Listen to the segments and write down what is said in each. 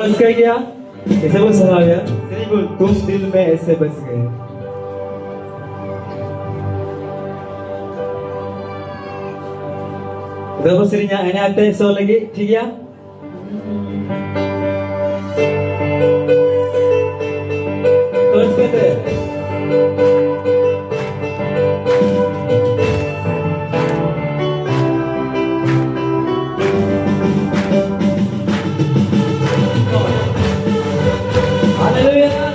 उसका क्या ऐसे बस आ गया तेरी बोल तुम दिल में ऐसे बस गए Berapa seringnya ini ada so lagi ठीक ya terus kata Haleluya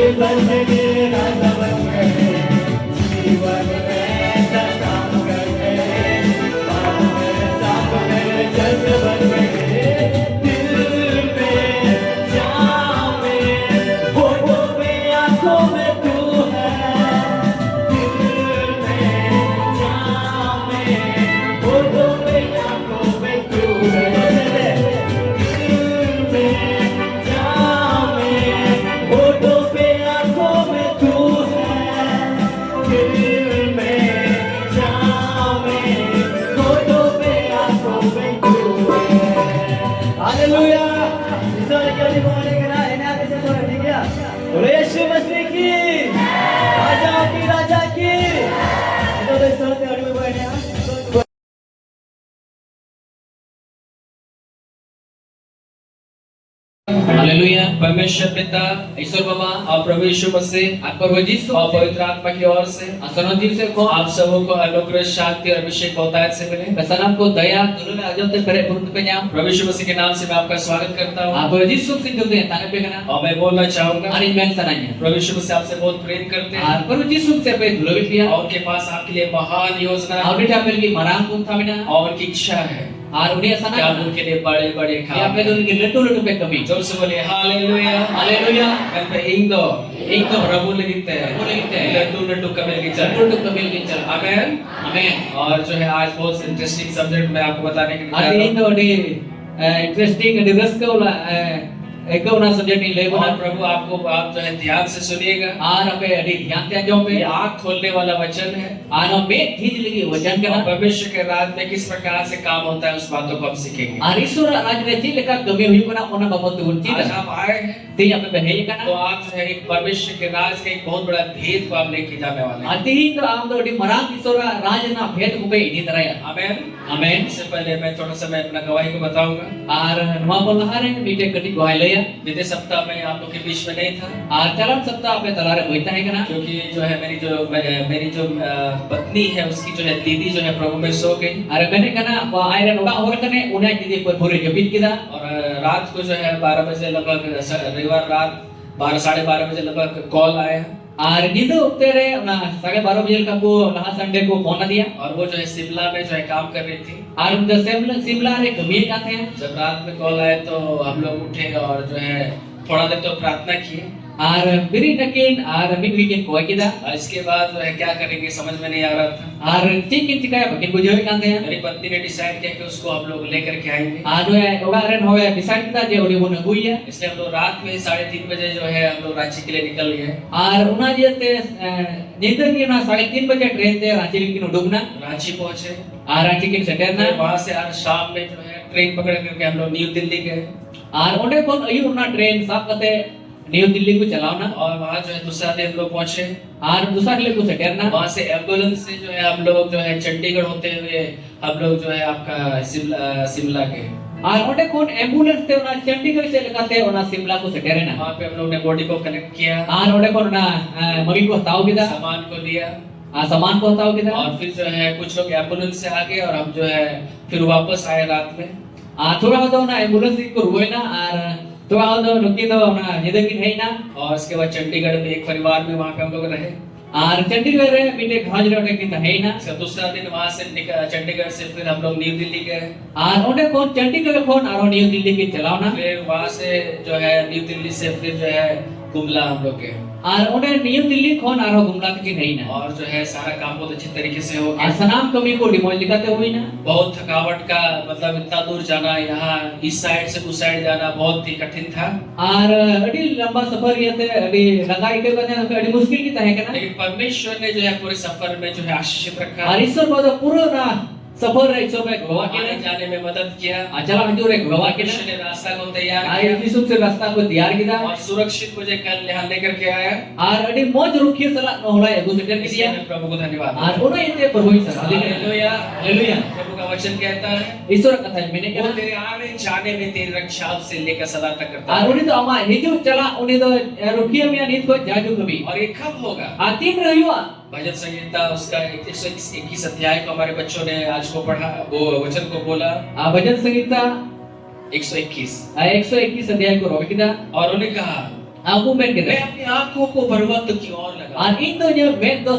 जीवन में राजा बन गए, जीवन में सलाम कर गए, बाप मेरे साथ मेरे जग बन गए, दिल में जान में होठों पे आंखों में तू है, दिल में जान में होठों पे आंखों में तू है, दिल में जान में होठों पे आंखों में तू है, दिल में जान में होठों पे आंखों में तू है। हालेलुया। ईश्वर की अधिमाने के ना इन्हें कैसे तो ठीक है। बोलो यीशु मसीह की, राजाओं की राजा की। तो इस तरह से अड़ी में बैठे हैं। हालेलुया। परमेश्वर पिता, ईश्वर बाबा और प्रभु यीशु मसीह और पवित्र आत्मा की ओर से आप सबों को अनुग्रह, शांति और अभिषेक बहुतायत से मिले। प्रभु यीशु मसीह के नाम से मैं आपका स्वागत करता हूँ और मैं बोलना चाहूंगा प्रभु यीशु मसीह आपसे बहुत प्रेम करते हैं और उनके पास आपके लिए महान योजना और उनकी इच्छा है कि आप उनके लिए बड़े बड़े काम करें। जोर से बोलिए हालेलुया। हालेलुया। Kanta ingdo प्रभु लिखते हैं लड्डू कमेल की चल। आमेन आमेन। और जो है आज बहुत इंटरेस्टिंग सब्जेक्ट मैं आपको बताने के लिए इंटरेस्टिंग डिस्कस को एक और सब्जेक्ट नहीं ले और प्रभु आपको आप जो है ध्यान से सुनिएगा। आर पे अड़ी ध्यान से जो पे आँख खोलने वाला वचन है। आनो में थीज लगी वचन के ना परमेश्वर के राज में किस प्रकार से काम होता है उस बातों को हम सीखेंगे। आर ईश्वर राज में थी लेका कमी हुई बना ओना बाबत उनकी आज आप आए हैं ती यहाँ पे बहेज का तो ना आप जो है एक परमेश्वर के राज का एक बहुत बड़ा भेद को आप लेके जाने वाले हैं। आती ही तो आम तो अड़ी मरान ईश्वर राज ना भेद को पे इन्हीं तरह है। आमेन। आमेन। इससे पहले मैं थोड़ा सा मैं अपना गवाही को बताऊंगा। आर नुआ बोल रहा है मीटे कटी गवाही लिया बीते सप्ताह में आप लोग के बीच में नहीं था। आर चलन सप्ताह पे तलारे होता है ना क्योंकि जो है मेरी जो पत्नी है उसकी जो है दीदी जो है प्रभु में सो गई अरे मैंने कहा वो आयरन उड़ा हो कने उन्हें दीदी पर पूरे जबीत किया और रात को जो है 12 बजे लगभग रविवार रात 12-12:30 बजे लगभग कॉल आया आर नींद उठते रहे ना 12:30 बजे का को लहा संडे को फोन दिया और वो जो है शिमला में जो है काम कर रही थी। आर उधर शिमला रे कमी जाते हैं। जब रात में कॉल आए तो हम लोग उठे और जो है थोड़ा देर तो प्रार्थना किए आर बिरी नकीन आर मिड वीकेंड को किया और इसके बाद जो है क्या करेंगे समझ में नहीं आ रहा था। आर चिकिन चिकाया बकिन को जो कांते हैं मेरी पत्नी ने डिसाइड किया कि उसको हम लोग लेकर के आएंगे। आर है ओगारन होवे डिसाइड किया जे ओडी बोन हुई है इसलिए हम लोग रात में 3:30 बजे जो है हम लोग रांची के लिए निकल गए। आर उना जेते नींद की ना 3:30 बजे ट्रेन ते रांची की डुबना रांची पहुंचे आर रांची की सेटर ना वहां से आज शाम में जो है ट्रेन पकड़ करके हम लोग न्यू दिल्ली गए आर ओडे कोन अयु ना ट्रेन साफ करते न्यू दिल्ली को चलावना और वहां जो है दूसरा दिन हम लोग पहुंचे आर दूसरा ले को सेटर ना वहां से एम्बुलेंस से जो है हम लोग जो है चंडीगढ़ होते हुए हम लोग जो है आपका शिमला गए आर ओडे कोन एम्बुलेंस ते ना चंडीगढ़ से लगाते ओना शिमला को सेटर ना वहां पे हम लोग ने बॉडी को कनेक्ट किया आर ओडे कोन ना मगी को हटाओ किदा सामान को लिया सामान को हटाओ किदा और फिर जो है कुछ लोग एम्बुलेंस से आ गए और हम जो है फिर वापस आए रात में थोड़ा होता ना एम्बुलेंस को रुए ना आर थोड़ा होता नुकी तो ना निदे की है ना और उसके बाद चंडीगढ़ में एक परिवार में वहां पे हम लोग रहे आर चंडीगढ़ रे बीटे घाज रोटे की है ना इसका दूसरा दिन वहां से चंडीगढ़ से फिर हम लोग न्यू दिल्ली गए आर ओडे कोन चंडीगढ़ कोन आरो न्यू दिल्ली की चलावना फिर वहां से जो है न्यू दिल्ली से फिर जो है कुंभला हम लोग गए आर ओडे न्यू दिल्ली कोन आरो गुमला की नहीं ना और जो है सारा काम बहुत अच्छे तरीके से हो गया। सनाम कमी को डिमोल दिखाते हुई ना बहुत थकावट का मतलब इतना दूर जाना यहाँ इस साइड से उस साइड जाना बहुत ही कठिन था आर अड़ी लंबा सफर ये थे अड़ी लगाई के बने अड़ी मुश्किल की तरह के ना लेकिन परमेश्वर ने जो है पूरे सफर में जो है आशीषित रखा और ईश्वर को तो पूरा ना सफर रे ईश्वर में गवा के आने जाने में मदद किया। चला हजूर रे गवा के परमेश्वर ने रास्ता को तैयार आई किया यीशु से रास्ता को तैयार किया और सुरक्षित मुझे कल यहाँ लेकर के आया और अड़ी मौज रुखी सला होला एगो सेटर के इसलिए दिया मैं प्रभु को धन्यवाद और उन्हें इतने प्रभु ही सलाह हालेलुया हालेलुया प्रभु का वचन कहता है ईश्वर कथा मैंने वो कहा तेरे आने जाने में तेरी रक्षा से लेकर सदा तक करता और है उन्हें तो अमा हिजू चला उन्हें तो रुखी मिया नींद को जाजू कभी और ये कब होगा। आतीन रहियो भजन संहिता उसका 121 अध्याय को हमारे बच्चों ने आज को पढ़ा वो वचन को बोला भजन संहिता 121 121 अध्याय को रोक दिया और उन्हें कहा aku men मैं kita अपनी आंखों को पर्वत की ओर लगा ar itu je men to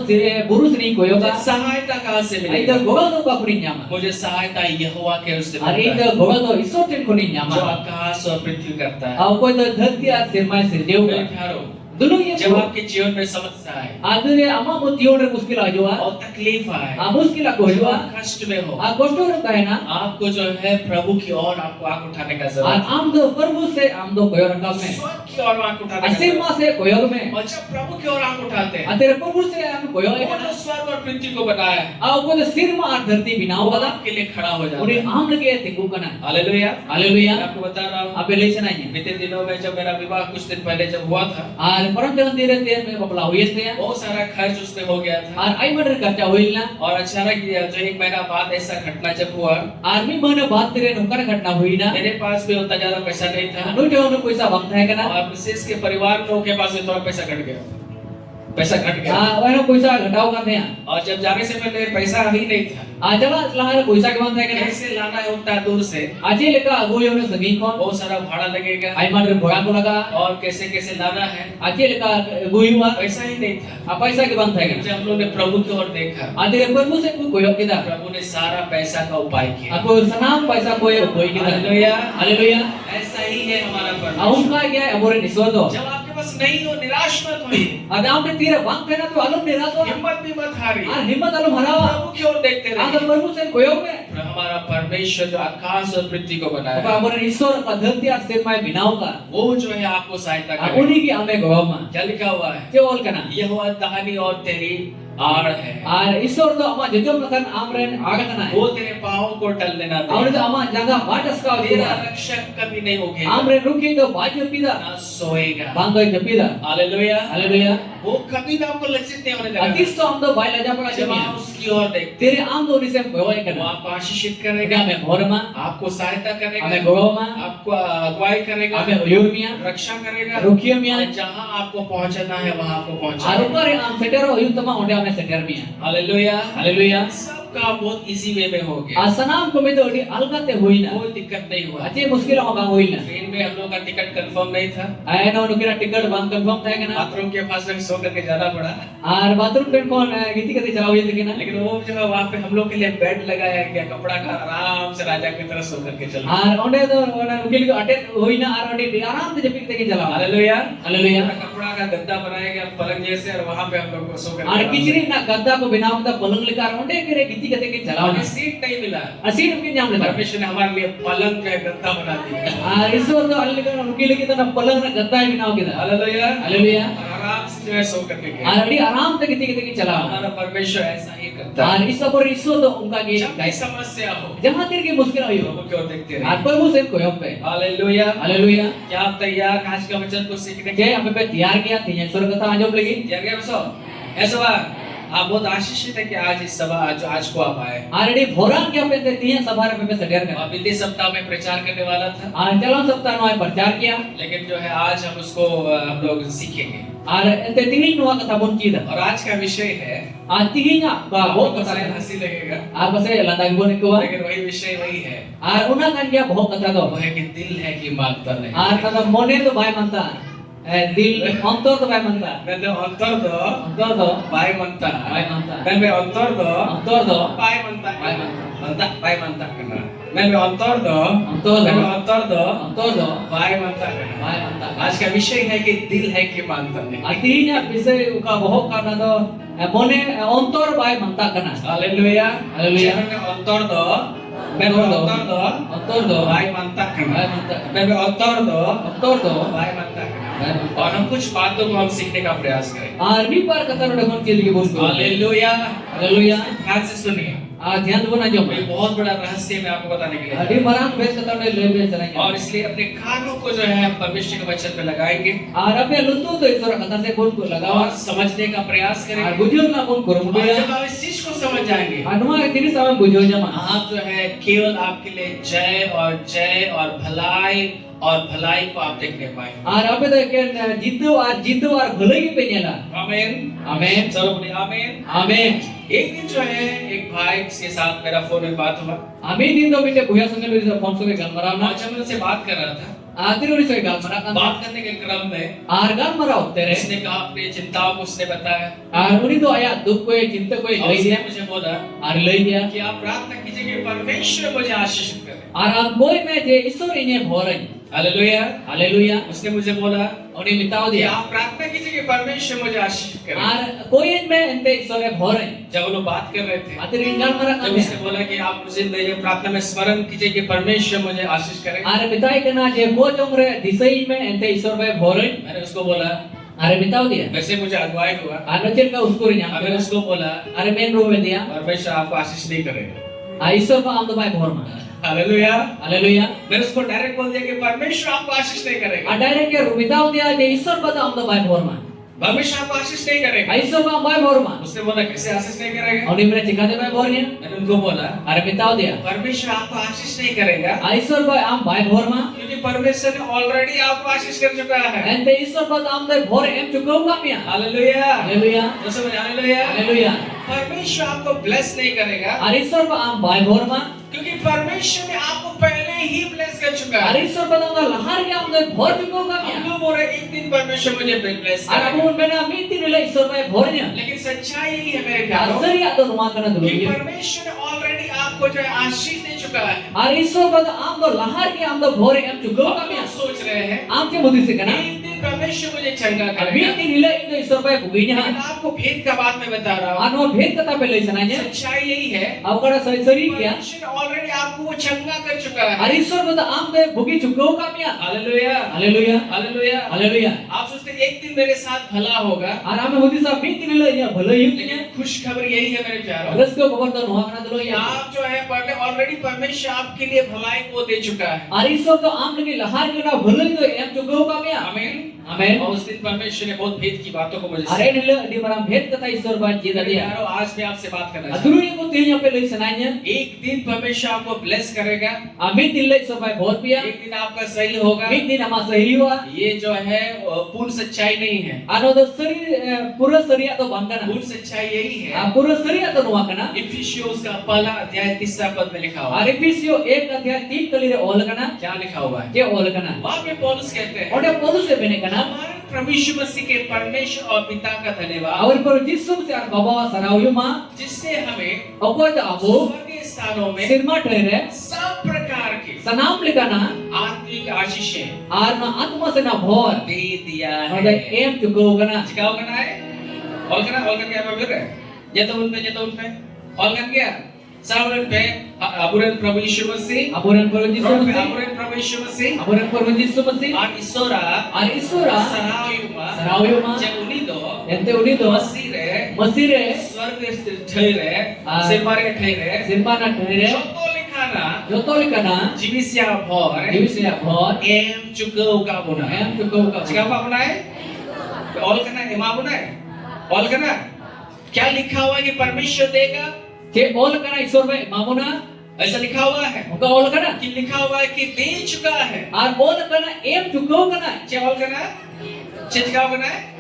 burus ni koyo मुझे ka सहायता कहाँ से itu मिलेगी gogal to ka puri nyama मुझे सहायता यहोवा के उससे ar मिलता itu है gogal to isot ten kuni जो nyama आकाश और पृथ्वी करता है au ko to dharti ar sirmai sirjeu मेरे ka प्यारो dulu ye जब आपके जीवन में समस्या आए adu ye ama mo tiyon re muskil ajua और तकलीफ आए a muskil ko जब ajua आप कष्ट में हो a kosto re ka na आपको जो है प्रभु की ओर आपको आंख उठाने का ar जरूरत है am do prabhu se am do koyo rakam mein स्वर्ग की ओर आंख उठाने का asirma जरूरत se koyo mein है। और जब प्रभु की ओर आंख उठाते हैं a tere prabhu se am koyo वो ka जो na स्वर्ग और पृथ्वी को बनाया है a ko to sirma ar dharti binao वो ka da आपके लिए खड़ा हो जाता uri है am lage tingu kana hallelujah मैं haleluya आपको बता रहा हूँ ape leisana nya बीते दिनों में जब मेरा विवाह कुछ दिन पहले जब हुआ था ar param jalan dire te me bapla huyes te बहुत सारा खर्च उसमें हो गया था ar ai madar karcha hoil na और अचानक ये जो एक महीना बाद ऐसा घटना जब हुआ ar mi mana baat tere nukar घटना हुई ना मेरे पास भी उतना ज्यादा पैसा नहीं था anu te onu पैसा bang thae kana और विशेष के परिवार लोगों के पास भी थोड़ा पैसा घट गया पैसा घट गया ah wano पैसा घटाओ का थे और जब जाने से पहले पैसा ही नहीं था आ चला selahar पैसा के bang thae kana कैसे लाना है उतना दूर से aje leka agu yo ne sagi kon बहुत सारा भाड़ा लगेगा ai madar bhoga ko laga और कैसे कैसे लाना है aje leka agu yuwa पैसा ही नहीं था a पैसा के bang thae लेकिन kana जब हम लोग ने प्रभु की ओर देखा ade prabhu se ko koyo kita प्रभु ने सारा पैसा का उपाय किया aku sanam पैसा koyo koi kita hallelujah haleluya ऐसा ही है हमारा aum परमेश्वर ka gya amore niswado जब आपके पास नहीं हो निराश मत होइए ada am te tira bang thae na to alum niras ho हिम्मत भी मत हारिए ar himmat alum harawa प्रभु की ओर देखते agar रहिए prabhu se koyo me हमारा परमेश्वर जो आकाश और पृथ्वी को apa बनाया amore niswar ka dharti ar sirmai binao ka वो जो है आपको सहायता a करेगा uni ki ame gawama क्या लिखा हुआ है che ol kana यहोवा दाहिनी और तेरी आड़ है ar isor do ama jejom lakan amren agatana वो तेरे पाँव को टलने ना awre they do ama jaga batas ka तेरा dira रक्षक कभी नहीं उठेगा amren ruki do baju pida ना सोएगा bangoi japida हालेलुया haleluya वो कभी भी आपको लज्जित नहीं होने देगा atis to am do bai laja pala जब आप jamia उसकी ओर देखते tere am do ni sem koyo हैं, वो kana आपको आशीषित ega करेगा me morma आपको सहायता ame करेगा gawama आपको अगुवाई करेगा ame uyurmia रक्षा करेगा rukiamia और जहाँ आपको पहुंचना है वहाँ आपको पहुंचाएगा arukare am setero uyutama onde ame seter mia hallelujah haleluya सबका बहुत इजी वे में हो गया asanam ko me do di algate hoina कोई दिक्कत नहीं हुआ aje muskil am bang hoina train में हम लोग का टिकट कंफर्म नहीं था ayana nukira ticket bang confirm thae kana bathroom के पास में सो करके जाना पड़ा ar bathroom pen kon giti kate chalaw yete kana लेकिन वो जो है वहाँ पे हम लोग के लिए बेड लगाया गया कपड़ा का आराम से राजा की तरह सो करके चला ar onde do ona nukil ko aten hoina ar onde aram te japik teke chalaw hallelujah haleluya कपड़ा का गद्दा बनाया गया पलंग जैसे और वहाँ पे हम लोग को सो ar करके kichri na gadda ko binaw ta palang likar onde kere giti kate ke chalaw हमें सीट नहीं मिला asin ke nyam le परमेश्वर ने हमारे लिए पलंग का गद्दा बना दिया ar isor do alli ka nukil ki ta na palang na gadda binaw kita hallelujah haleluya और आराम से जो है सो करके गए ar adi aram te giti kate ke chalaw हमारा परमेश्वर ऐसा ही करता है ar isor isor do unka ge जब भी समस्या हो jahan tir ke muskil ayo प्रभु की ओर देखते ar रहिए prabhu se koyo pe hallelujah haleluya क्या आप तैयार हैं आज का वचन को सीखने के ke ape pe tiyar kiya tinya sur kata ajom lagi क्या क्या बसो ऐसा बात आप बहुत आशीषित है कि आज इस सभा आज को आप आए already भोरन क्या पे तिया सभा रे पे सेटर कर और बीते सप्ताह में प्रचार करने वाला था आ चलो सप्ताह नो प्रचार किया लेकिन जो है आज हम उसको हम लोग सीखेंगे और ते तिही नो कथा बोन चीदा और आज का विषय है आ तिही ना बा बहुत आपको कथा शायद हंसी लगेगा आ बसे लंदा बोन को लेकिन वही विषय वही है और उना kan dia बहुत कथा दो वो है कि दिल है कि मानता नहीं और कथा मोने तो भाई मानता दिल अंतर तो भाई मानता मैं तो अंतर दो अंतर तो भाई मनता भाई मानता मैं अंतर दो अंतर दो भाई मनता भाई मानता मनता भाई मनता करना मैं अंतर दो अंतर मैं दो अंतर दो अंतर दो भाई मनता करना भाई मानता आज का विषय है कि दिल है कि मानता नहीं आ तिही ना विषय का बहुत करना तो मोने अंतर भाई मानता करना हालेलुया हालेलुया। मैं अंतर दो मैं अंतर दो अंतर दो भाई मनता करना भाई मानता मैं अंतर दो अंतर दो भाई मनता करना भाई मानता और हम कुछ बातों को हम सीखने का प्रयास करें आरबी पर कथा नो देखो के लिए बोल हालेलुया हालेलुया ध्यान से सुनिए आ ध्यान दो ना जो ये बहुत बड़ा रहस्य मैं आपको बताने के लिए अभी मरान बेस कथा ने ले ले चलेंगे और इसलिए अपने कानों को जो है हम परमेश्वर के वचन पे लगाएंगे और अबे लुतु तो ईश्वर कथा से बोल को लगाओ और समझने का प्रयास और करेंगे बुझो ना बोल करो और मुझे जब आप इस चीज को समझ जाएंगे अनुमा तेरी समय बुझो जमा आप जो है केवल आपके लिए जय और भलाई को आप देखने पाएंगे और अबे तो के जिद्दो और भले ही पेनेला आमीन आमीन चलो बोलिए आमीन आमीन एक दिन जो है एक भाई के साथ मेरा फोन में बात हुआ आमीन दिन तो बेटे भुया संगे लोग फोन से गन मराव ना और जब मैं उनसे बात कर रहा था Tiru ni soal marakan. बात करने के क्रम में Argan marau tere. उसने कहा अपनी चिंताओं को उसने बताया Uni to ayat duk ko cinta ko और lay उसने dia. मुझे बोला Lay dia. कि आप प्रार्थना कीजिए कि परमेश्वर मुझे आशीषित करे Aram boy me je isor ini borai. Hallelujah Haleluya. उसने मुझे बोला Uni mitau कि dia. आप प्रार्थना कीजिए कि परमेश्वर मुझे आशीषित करे Koi me ente isor borai. जब वो लोग बात कर रहे थे Atir ingal जब marakan. उसने बोला कि आप मुझे मेरे प्रार्थना में स्मरण कीजिए कि परमेश्वर मुझे आशीष करे Are mitai kena je bo jongre disai me ente isor borai. मैंने उसको बोला Are mitau dia. वैसे मुझे अगुवाई हुआ Anocir ka uskuri मैंने nyam. उसको बोला Are men ruwe dia. परमेश्वर आपको आशीष नहीं करेगा Isor pa am to bai borma. Hallelujah Haleluya. मैंने उसको डायरेक्ट बोल दिया कि परमेश्वर आपको आशीष नहीं करेगा Direct ke mitau dia je isor pa am to bai borma. परमेश्वर आपको आशीष नहीं करेगा Isor pa bai borma. उसने बोला कैसे आशीष नहीं करेगा Uni mere chikate bai bornya. मैंने उनको बोला Are mitau dia. परमेश्वर आपको आशीष नहीं करेगा Isor pa am bai borma. क्योंकि परमेश्वर ने ऑलरेडी आपको आशीष कर चुका है Ente isor pa am to bor em chukau kamya. Hallelujah Haleluya. दोस्तों बोले हालेलुया Haleluya. परमेश्वर आपको ब्लेस नहीं करेगा Are isor pa am bai borma. क्योंकि परमेश्वर ने आपको पहले ही ब्लेस कर चुका Are है isor pa am lahar ke am to bor chukau हम kamya. लोग बोल रहे हैं, एक दिन परमेश्वर मुझे ब्लेस Are करेगा amun mena minti nila isor bai bornya. लेकिन सच्चाई यही है मेरे प्यारों Asari ato rumah kana dulu कि dia. परमेश्वर ने ऑलरेडी आपको जो है आशीष दे चुका है Are isor pa am to lahar ke am to bor em chukau हम kamya. लोग सोच रहे हैं Am ke mudi se kana. एक दिन परमेश्वर मुझे चंगा करेगा Minti nila itu isor bai buginya. लेकिन आपको भेद का बात मैं बता रहा हूँ Anu bhed kata pelai sananya. सच्चाई यही है Apakah sari kia? परमेश्वर ने ऑलरेडी आपको वो चंगा कर चुका है Are isor pa am to bugi chukau kamya. Hallelujah Haleluya. Hallelujah Haleluya. आप सोचते हैं, एक दिन मेरे साथ भला होगा Are ame mudi sa minti nila ya bhalai लेकिन yuknya. खुश खबर यही है मेरे प्यारों Terus ko kabar to nuha kana dulu कि ya. आप जो है पहले ऑलरेडी परमेश्वर आपके लिए भलाई को दे चुका है Are isor to am lagi lahar ke na bhalai to em chukau kamya. आमीन Amen. और उस दिन परमेश्वर ने बहुत भेद की बातों को मुझे Are nila di maram bhed kata isor ba jida मेरे dia. प्यारों, आज मैं आपसे बात करना चाहता Aduru yang putih yang pelai sananya. हूं। एक दिन परमेश्वर आपको ब्लेस करेगा Amin nila isor bai bhor pia. एक दिन आपका सही होगा Min din ama sahiwa. ये जो है पूर्ण सच्चाई नहीं है Ano to sari pura sari atau bangkana. पूर्ण सच्चाई यही है Pura sari atau nuha kana. इफिसियोस का पहला अध्याय 3 पद में लिखा हुआ है Arifisio 1 अध्याय 3 kali re ol kana. क्या लिखा हुआ है Ke ol kana. वहां पे पौलुस कहते हैं Ode Paulus le bene kana. हमारे प्रभु यीशु मसीह के परमेश्वर और पिता का धन्यवाद Awal पर जिसुम से an babawa sarawi ma. जिसने हमें Ako ta abu. स्वर्गीय स्थानों में Sirma tere. सब प्रकार के Sanam le kana. आत्मिक आशीषें Arna atma se na bhor. दे दिया Ode है em chukau kana. क्या करना है और करना क्या मैं बोल रहा है ये तो उनपे और कर क्या सावरण पे अबुरन प्रभु यीशु मसीह Aburan पर जिसुम se. अबुरन प्रभु यीशु मसीह Aburan पर जिसुम se. और ईश्वरा Ar isura. सरायुमा Sarawi ma. जे उनिदो Ente unido. मसीह रे Masih re. स्वर्ग ठहरे सिरमारे ठहरे Sirma na tere. जोतो लिखाना Joto le kana. जीविसिया भर Divisya bhor. एम चुकौ का बुना Em chukau ka. चिका का बुना है ऑल करना है एमा बुना है ऑल करना क्या लिखा हुआ है कि परमेश्वर देगा Ke ol kana isor bai mamuna. ऐसा लिखा हुआ है Muka ol kana. कि लिखा हुआ है कि दे चुका है Ar ol kana em chukau kana. क्या ऑल करना है चिका करना है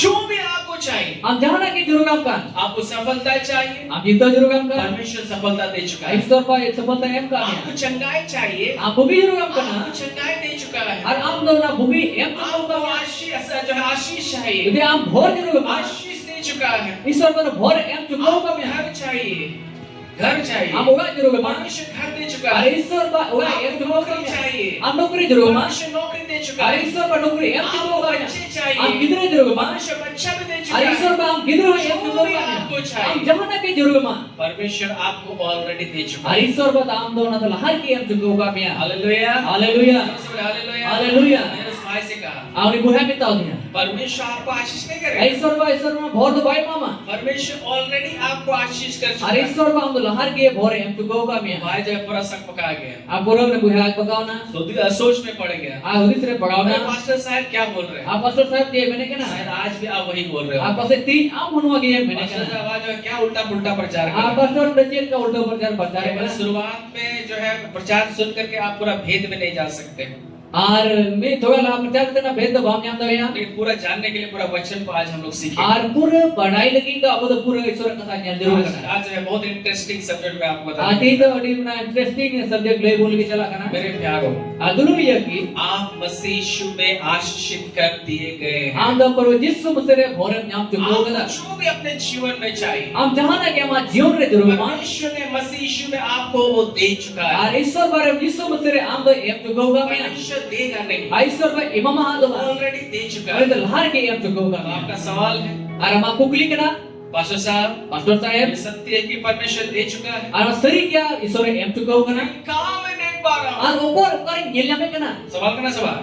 जो भी आपको चाहिए Am jahana ki jurugam kan. आपको सफलता चाहिए Am jita jurugam kan. परमेश्वर सफलता दे चुका है Isor bai sapalta em ka. आपको चंगाई चाहिए Am bugi jurugam kana. आपको चंगाई दे चुका है Ar am do na bugi em chukau आपको ka. आशीष जो है आशीष चाहिए Jadi am bhor jurugam. आशीष दे चुका है Isor bai bhor em chukau आपको ka. घर चाहिए घर चाहिए Am uga jurugam. परमेश्वर घर दे चुका Ar है isor bai uga em आपको chukau नौकरी ka. चाहिए Am nokri jurugam. परमेश्वर नौकरी दे चुका Ar है isor bai nokri em आपको chukau ka. बच्चे चाहिए Am gidre jurugam. परमेश्वर बच्चा भी दे चुका Ar है isor bai am gidre em chukau ka. आपको चाहिए Am jahana ki jurugam. परमेश्वर आपको ऑलरेडी दे चुका Ar है isor bai am do na to lahar ki em chukau ka mia. Hallelujah Haleluya. Hallelujah hallelujah. मैंने उस भाई से कहा Auni buhay mitau niya. परमेश्वर आपको आशीष नहीं करेगा Isor ma bhor do bai mama. परमेश्वर ऑलरेडी आपको आशीष कर चुका Ar है isor ba am do lahar ki bhor em chukau ka mia. भाई जो है पूरा शक पका गया Am burang na buhay pagaw na. तो सोच में पड़ गया A hudis re pagaw अरे na. पास्टर साहब क्या बोल रहे हैं A pastor sahib je bene kana. शायद आज भी आप वही बोल रहे हो A pastor tin am hunwa gi em bene pastor kana. का आवाज जो है क्या उल्टा पुल्टा प्रचार कर A रहे हैं pastor prachir ka ulta prachar केवल kana. शुरुआत में जो है प्रचार सुन करके आप पूरा भेद में नहीं जा सकते और मैं थोड़ा ला प्रचार करना भेद भाव न्याम दो या लेकिन पूरा जानने के लिए पूरा वचन को आज हम लोग सीखेंगे। और पूरे पढ़ाई लगी तो अब तो पूरे ईश्वर कथा न्याम जरूर करना आज है बहुत इंटरेस्टिंग सब्जेक्ट में आपको बता आती तो अड़ी ना इंटरेस्टिंग सब्जेक्ट ले बोल के चला करना मेरे प्यारों, अदुलु ये की आप मसीह यीशु में आशीषित कर दिए गए हैं। हम तो पर जिस मसरे भोरन न्याम चुको गदा आपको जो भी अपने जीवन में चाहिए हम चाहना कि हम जीवन रे जरूर मान परमेश्वर ने मसीह यीशु में आपको वो दे चुका है। और ईश्वर बारे जिस मसरे हम तो एम चुको होगा मैं परमेश्वर देगा नहीं, ईश्वर में इमाम हादो ऑलरेडी दे चुका और है। तो लहर के एम चुको होगा आपका सवाल है और हम कुकली करा पास्टर साहब, पास्टर ये साहब सत्य है कि परमेश्वर दे चुका है, और सरी क्या ईश्वर एम चुको होगा ना कहाँ मैं देख पा रहा हूँ? और ऊपर नीलया में कना सवाल करना सवाल,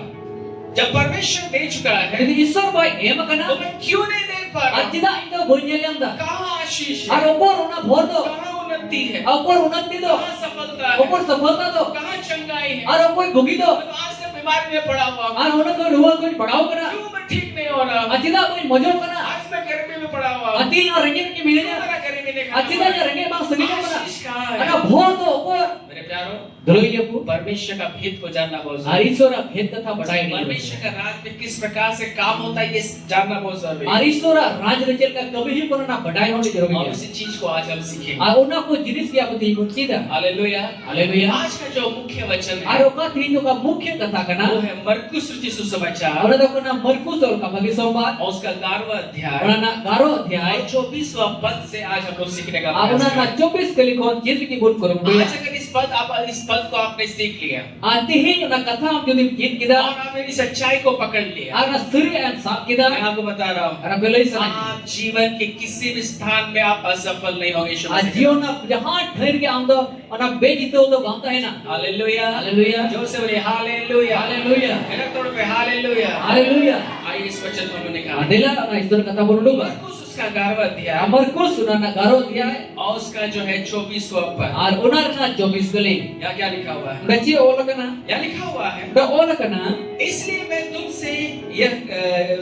जब परमेश्वर दे चुका है यदि ईश्वर भाई एम कना तो मैं क्यों नहीं देख पा रहा हूँ? अतिदा इतो बोन्यलम दा कहाँ आशीष और है, ऊपर उना भोर दो कहाँ उन्नति है, ऊपर उन्नति दो कहाँ सफलता है, ऊपर सफलता दो कहाँ चंगाई है। और कोई भुगी दो मैं तो आज से बीमारी में पड़ा हुआ हूँ, और उन्हें कोई रुआ कोई पढ़ाओ करा क्यों मैं ठीक नहीं हो रहा हूँ? अतिदा कोई मजो करा आज मैं गर्मी में पड़ा हुआ हूँ, अति और रंगे की मिले क्यों मेरा गर्मी नहीं खाना अतिदा पड़ा? या रंगे बाग सनी करा आशीष कहाँ है? और भोर दो ऊपर मेरे प्यारों, धरोइए को परमेश्वर का भेद को जानना बहुत और जरूरी है। ईश्वर भेद कथा बढ़ाई नहीं परमेश्वर का राज में किस प्रकार से काम होता है ये जानना बहुत जरूरी और है। ईश्वर राज रचल का कभी ही कोना बढ़ाई होनी जरूरी और है उसी चीज को आज हम सीखेंगे। और उन्हें को जिनिस की आपत्ति को सीधा हालेलुया। हालेलुया आज का जो मुख्य वचन और है ओका थी जो का मुख्य कथा करना वो है मरकुस रचित सुसमाचार और तो कोना मरकुस और का भगी सोमवार और उसका 11वां अध्याय और ना 11 अध्याय और 24वां पद से आज हम लोग सीखने का अब प्रयास ना करेंगे। 24 के लिखो चित्र की गुण करूंगा आज अगर इस पद को आपने सीख लिया आते ही ना कथा हम जो गीत किदा और आपने इस सच्चाई को पकड़ लिया, और ना सूर्य एंड साप किदा मैं आपको बता रहा हूँ और पहले ही सुना आप जीवन के किसी भी स्थान में आप असफल नहीं होंगे। यीशु आज मसीह जियो ना जहां ठहर के आम तो और ना बेजीते हो तो गाता है ना हालेलुया। हालेलुया जोर से बोलिए हालेलुया। हालेलुया मेरा तोड़ पे हालेलुया। हालेलुया आइए इस वचन को हमने कहा अदेला ना इस तरह कथा बोलूं मरकुस उसका 11वां अध्याय मरकुस सुना ना 11 अध्याय और उसका जो है 24वां पद, और उनार ना 24 के लिए यहाँ क्या लिखा हुआ है? बच्चे ओलकना यहाँ लिखा हुआ है तो ओलकना इसलिए मैं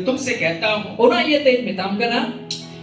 तुमसे कहता हूँ उना ये ते मिताम कना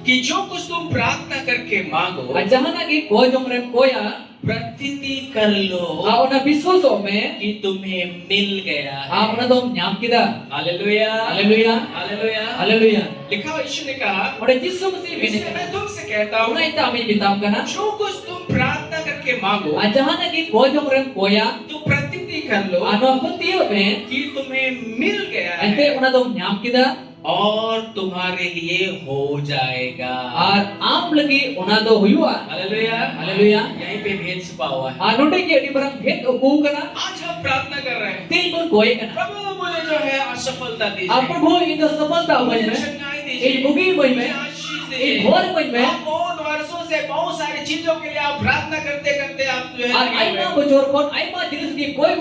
कि जो कुछ तुम प्रार्थना करके मांगो अजहना की कोई जमरे कोया प्रतीति कर लो आवना विश्वासो में कि तुम्हें मिल गया है। आवना तो न्याम किदा हालेलुया। Hallelujah hallelujah. हालेलुया लिखा हुआ यीशु ने कहा और जिसु मसीह इसलिए ने मैं तुमसे कहता हूँ उना इता मी मिताम कना जो कुछ तुम प्रार्थना करके मांगो अजहना की कोई जमरे कोया तो प्रतीति कर लो अनुपतियो में कि तुम्हें मिल गया अंते है उना तो न्याम किदा और तुम्हारे लिए हो जाएगा। और आम लगी उना तो हुआ हालेलुया। हालेलुया यहीं पे भेद छुपा हुआ है। अनुटे के अड़ी बरम भेद को कना आज हम प्रार्थना कर रहे हैं, तीन गुण कोई कना प्रभु मुझे जो है असफलता आप दीजिए, प्रभु इन तो सफलता हुई मुझे में चंगाई एक दीजिए, मुगी हुई मुझे में आशीष एक दीजिए। घोर हुई में आप बहुत वर्षों से बहुत सारी चीजों के लिए आप प्रार्थना करते करते आप जो है और लगे आई हुए मां हैं। बचोर कोन आई मां जिनिस की कोई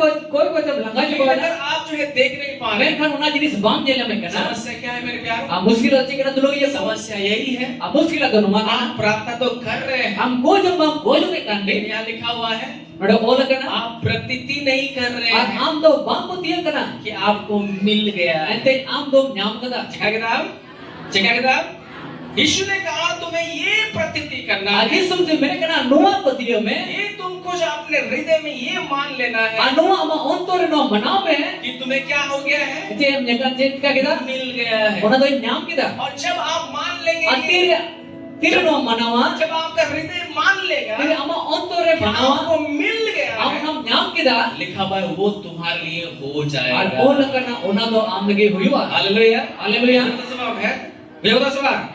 जब लंगा लेकिन चुका अगर ना आप जो है देख नहीं पा रहे मैं खान उना जिनिस बाम जेला में कना समस्या क्या है मेरे प्यारों? आ मुश्किल अच्छी कना दुलो ये समस्या यही है, आ मुश्किल तो नुमा आप प्रार्थना तो कर रहे हैं हम को जब हम को जो के कांडे लेकिन यहाँ लिखा हुआ है बड़ा बोल कना आप प्रतीति नहीं कर रहे और हैं हम तो बाम को दिया कना कि आपको मिल गया है। अंते हम तो न्याम कदा चिका किताब, चिका किताब। यीशु ने कहा तुम्हें ये प्रतीति करना आगे है, सुनते मेरे कना नुआ पतियो में ये तुमको जो अपने हृदय में ये मान लेना है अनुआ हम अंतोर नो मनाव में कि तुम्हें क्या हो गया है, जे हम जगह जे का किदा मिल गया है। उना तो न्याम किदा और जब आप मान लेंगे अतिर तिर नो मनावा जब आपका हृदय मान लेगा फिर हम अंतोरे कि मनावा आपको मिल गया हम है, हम न्याम किदा लिखा हुआ है वो तुम्हारे लिए हो और जाएगा। ओल करना उना तो आम लगे हुआ हालेलुया। हालेलुया जवाब है बेहुदा सवाल।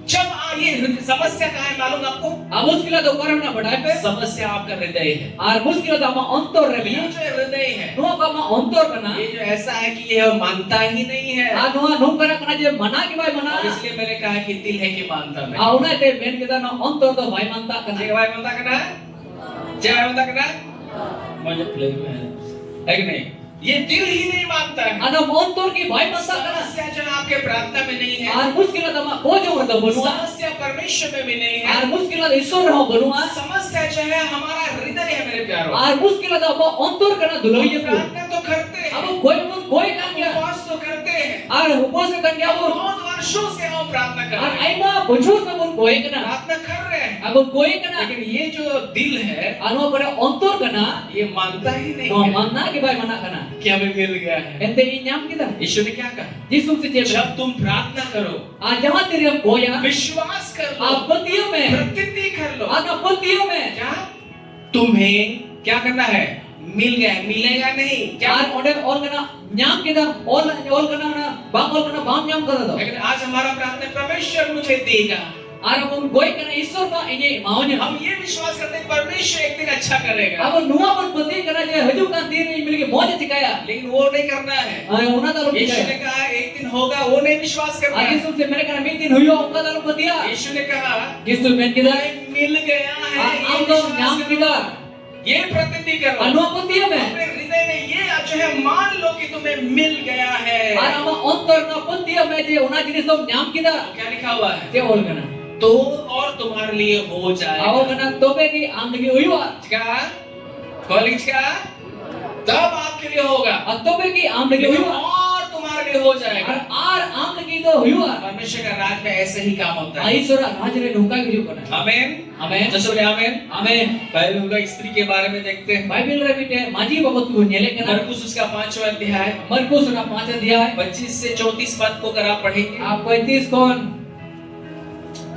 जब ये समस्या कहाँ है मालूम आपको? अब मुश्किल तो करना बढ़ाए पे समस्या आपका हृदय है। और मुश्किल तो हम अंतर रे भी ये जो हृदय है नो का हम अंतर करना ये जो ऐसा है कि ये मानता ही नहीं है, आ नो नो करा करना जे मना के भाई मना और इसलिए मैंने कहा कि दिल है कि मानता नहीं। आ उना ते मेन के ना अंतर तो भाई मानता जय करना भाई मानता करना है, जय भाई मानता करना है, मुझे प्ले में है कि नहीं? ये दिल ही नहीं मानता है। अन अंतर की भाई मानता करना समस्या जो है आपके प्रार्थना में नहीं है, और मुश्किल तो हम को जो तो बनवा समस्या परमेश्वर में भी नहीं है, और मुश्किल तो ईश्वर हो बनवा समस्या जो है हमारा हृदय है मेरे प्यारों। और मुश्किल तो हम अंतर करना दुलोइए को प्रार्थना तो करते हैं, अब कोई काम किया उपवास तो करते हैं, और उपवास कर गया वो बहुत वर्षों से हम प्रार्थना कर Ar रहे हैं, aima bujur na bun koe kana. प्रार्थना कर रहे हैं, Abun koe kana. लेकिन ये जो दिल है Anu pada ontor kana. ये मानता ही नहीं No है manna ke bai mana kana. कि हमें मिल गया है। Ente ni nyam kita. यीशु ने क्या कहा? Jesus se cakap. जब तुम प्रार्थना करो, आज जहाँ तेरे हम कोया. विश्वास कर लो, आप बंदियों में. प्रतीति कर लो, आना बंदियों में. क्या तुम्हें क्या करना है? मिल गया है, मिलेगा नहीं क्या? Ar order all kana nyam kita. All kana na bang all kana bang nyam kata tu. लेकिन आज हमारा प्रार्थना परमेश्वर मुझे देगा। Ar abun koe kana Ishwar ka ini maunya. हम ये विश्वास करते हैं परमेश्वर एक दिन अच्छा करेगा, Abun nuwa pun bandi kana je haju kan दिन ini मिलके मौज चिकाया. लेकिन वो नहीं करना है। Una talu यीशु ने चिकाया. कहा एक दिन होगा, वो नहीं विश्वास करना Agi है। sum se mere kana meeting huyo unka talu bandia. यीशु ने कहा Jesus men kita. तुम्हें मिल गया है, ये Am to विश्वास nyam करो। kita. ये प्रतीति करो, Anu bandia में. अपने हृदय में ये जो है मान लो कि तुम्हें मिल गया है। Ar ama ontor na bandia में je una jenis to nyam kita. क्या लिखा हुआ है? Je all kana. तो और तुम्हारे लिए हो जाएगा। Awo kana tobe ki am lagi huyo. क्या? कॉलेज का? तब आपके लिए होगा, Tobe ki am lagi लेकिन huyo. और तुम्हारे लिए हो जाएगा। Ar am lagi to huyo. परमेश्वर का राज में ऐसे ही काम होता है। Aishwar raj re nuka ki kana. आमेन, Amen. जैसे बोले आमेन। Amen. बाइबल में स्त्री के बारे में देखते हैं, Bible re bite maji babat ko nyele kana. मरकुस उसका 5वां अध्याय Markus का 5 अध्याय 25 से 34 पद को अगर आप पढ़ेंगे, आप 35 कौन